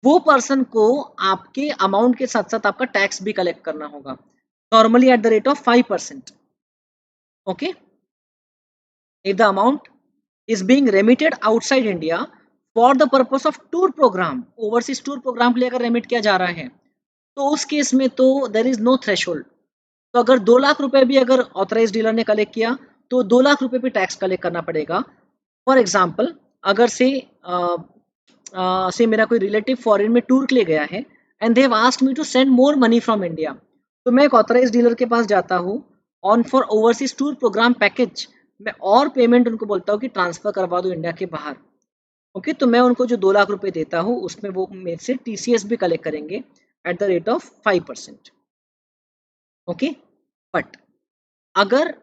वो पर्सन को आपके अमाउंट के साथ साथ आपका टैक्स भी कलेक्ट करना होगा, normally eight the rate of 5%. Okay, if the amount is being remitted outside India for the purpose of tour program, overseas tour program के लिए अगर रेमिट किया जा रहा है तो उस केस में तो देयर इज नो थ्रेशोल्ड. तो अगर 2 लाख रुपए भी अगर ऑथराइज डीलर ने कलेक्ट किया तो 2 लाख रुपए पे टैक्स कलेक्ट करना पड़ेगा. फॉर एग्जाम्पल, अगर से मेरा कोई रिलेटिव फॉरेन में टूर के लिए गया है and they have asked me to send more money from India, तो मैं एक ऑथराइज डीलर के पास जाता हूँ on for overseas tour programme package, मैं और पेमेंट उनको बोलता हूँ कि ट्रांसफर करवा दो इंडिया के बाहर. ओके, तो मैं उनको जो 2 लाख रुपए देता हूँ उसमें वो मेरे से टीसीएस भी कलेक्ट करेंगे eight the rate of 5%. Okay, but अगर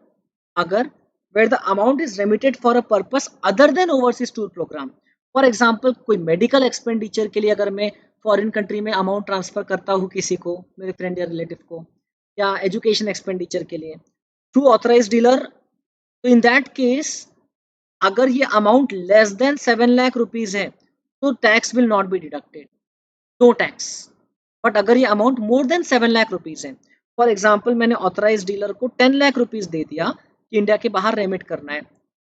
अगर where the amount is remitted for a purpose other than overseas tour program, for example कोई मेडिकल एक्सपेंडिचर के लिए अगर मैं फॉरेन कंट्री में अमाउंट ट्रांसफर करता हूँ किसी को, मेरे फ्रेंड या रिलेटिव को, या एजुकेशन एक्सपेंडिचर के लिए थ्रू ऑथराइज डीलर, तो इन दैट केस अगर ये amount less than 7 lakh rupees है तो tax will not be deducted, no tax. But अगर ये amount more than 7 lakh rupees है, फॉर एग्जाम्पल मैंने ऑथराइज डीलर को 10 लाख रुपीज दे दिया कि इंडिया के बाहर रेमिट करना है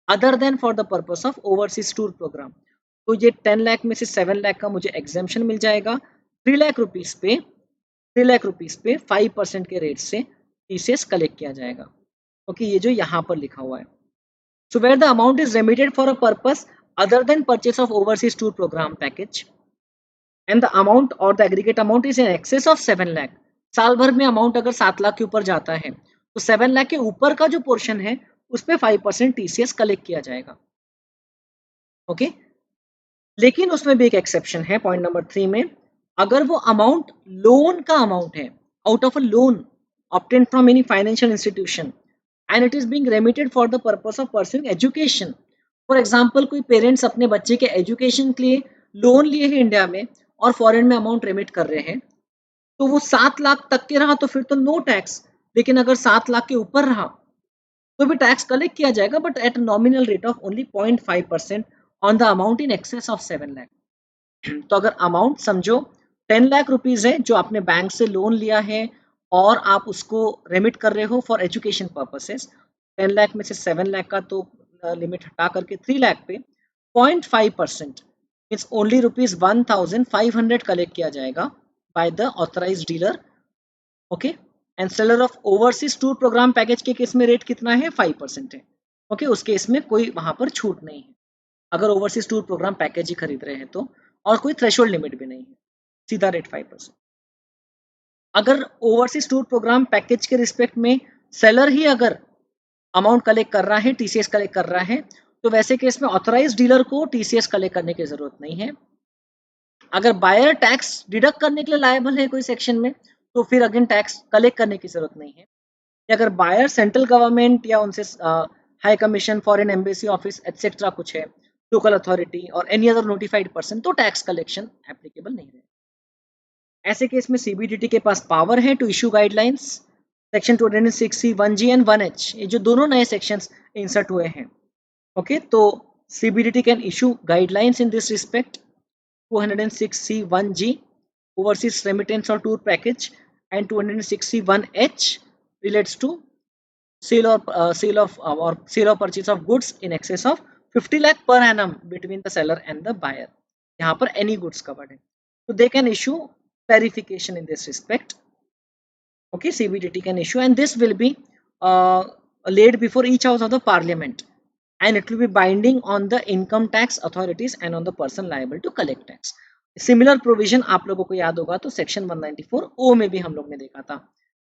other than for the purpose of overseas tour programme, तो ये 10 लाख में से 7 लाख का मुझे एग्जेम्पशन मिल जाएगा. 3 लाख रुपीज पे 5% के रेट से टीसीएस कलेक्ट किया जाएगा. ओके, ये जो यहाँ पर लिखा हुआ है. So where the amount is remitted for a purpose other than purchase of overseas tour program package and the amount or the aggregate amount is in excess of 7 lakh, साल भर में अमाउंट अगर 7 लाख के ऊपर जाता है तो 7 लाख के ऊपर का जो पोर्शन है उस पे 5% टीसीएस कलेक्ट किया जाएगा. ओके, लेकिन उसमें भी एक एक्सेप्शन है पॉइंट नंबर 3 में, अगर वो अमाउंट लोन का अमाउंट है, out of a loan obtained from any financial institution and it is being remitted for the purpose of pursuing education. For example, कोई पेरेंट्स अपने बच्चे के एजुकेशन के लिए लोन लिए हैं इंडिया में और फॉरेन में अमाउंट रेमिट कर रहे हैं, तो वो 7 लाख तक के रहा तो फिर तो नो टैक्स, लेकिन अगर 7 लाख के ऊपर रहा तो भी टैक्स कलेक्ट किया जाएगा, but at nominal rate of only 0.5% on the amount in excess of 7 lakh. तो अगर अमाउंट समझो 10 लाख रुपीज है जो आपने बैंक से लोन लिया है और आप उसको रेमिट कर रहे हो फॉर एजुकेशन पर्पसेस, 10 लाख में से 7 लाख का तो लिमिट हटा करके 3 लाख पे 0.5% मीन्स ओनली रुपीज 1500 कलेक्ट किया जाएगा by the authorise dealer. Okay, and seller of overseas tour programme package के केस में रेट कितना है, 5% है. ओके, उस केस में कोई वहां पर छूट नहीं है अगर ओवरसीज टूर प्रोग्राम पैकेज ही खरीद रहे हैं तो, और कोई थ्रेशोल्ड लिमिट भी नहीं है, सीधा रेट 5%. अगर ओवरसीज टूर प्रोग्राम पैकेज के रिस्पेक्ट में सेलर ही अगर अमाउंट कलेक्ट कर रहा है, टीसीएस कलेक्ट कर रहा है, तो वैसे केस में ऑथराइज डीलर को टीसीएस कलेक्ट करने की जरूरत नहीं है. अगर बायर टैक्स डिडक्ट करने के लिए लायबल है कोई सेक्शन में तो फिर अगेन टैक्स कलेक्ट करने की जरूरत नहीं है. अगर बायर सेंट्रल गवर्नमेंट या उनसे high commission, foreign embassy office etcetera कुछ है, लोकल अथॉरिटी और एनी अदर नोटिफाइड पर्सन, तो टैक्स कलेक्शन एप्लीकेबल नहीं है. ऐसे केस में सीबीडीटी के पास पावर है to issue guidelines. Section 206C 1G and 1H, ये जो दोनों नए सेक्शंस इंसर्ट हुए हैं. ओके, तो CBDT can issue guidelines in this respect. 206C 1G overseas remittance or tour package and 206C 1H relates to sale or purchase of goods in excess of 50 lakh per annum between the seller and the buyer. यहाँ पर any goods covered है, so they can issue clarification in this respect. Okay, CBDT can issue and this will be laid before each house of the parliament and it will be binding on the income tax authorities and on the person liable to collect tax. Similar provision आप लोगों को याद होगा तो सेक्शन 194O में भी हम लोग ने देखा था,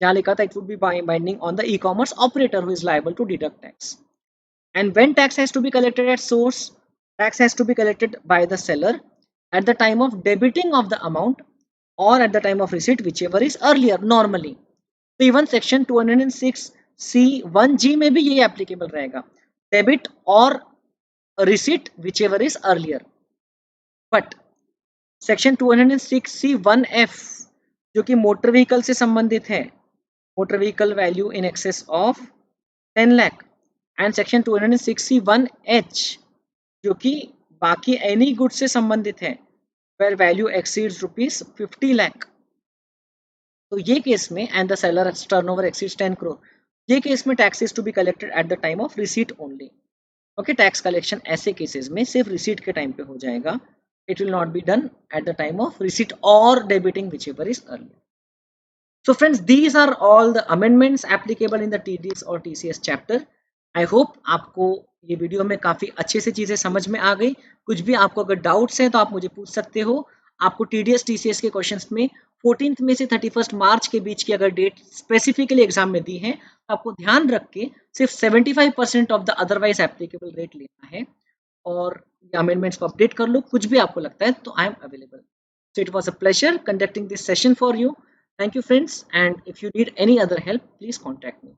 जहाँ लिखा था it would be binding on the e-commerce operator who is liable to deduct tax. And when tax has to be collected at source, tax has to be collected by the seller at the time of debiting of the amount और at the time of receipt whichever is earlier normally. तो इवन सेक्शन 206C 1G में भी ये एप्लीकेबल रहेगा, डेबिट और receipt whichever is earlier. But section 206C 1F जो कि मोटर व्हीकल से संबंधित है, motor vehicle value in excess of 10 lakh, and section 206C 1H जो कि बाकी एनी गुड्स से संबंधित है, where value exceeds rupees 50 lakh, तो ये केस में and the seller turnover exceeds 10 crore, ये केस में taxes to be collected at the time of receipt only. Okay, tax collection ऐसे केसेस में सिर्फ रिसीट के टाइम पे हो जाएगा, it will not be done at the time of receipt और debiting whichever is earlier. So friends, these are all the amendments applicable in the TDS और TCS chapter. I hope आपको ये वीडियो में काफी अच्छे से चीजें समझ में आ गई। कुछ भी आपको अगर डाउट्स हैं तो आप मुझे पूछ सकते हो। आपको TDS TCS के क्वेश्चंस में 14 में से 31 मार्च के बीच की अगर डेट स्पेसिफिकली एग्जाम में दी है तो आपको ध्यान रख के सिर्फ 75% of the otherwise applicable rate लेना है और अमेंडमेंट्स को अपडेट कर लो। कुछ भी आपको लगता है तो I am available. So it was a pleasure conducting this session for you. Thank you friends, and if you need any other help, please contact me.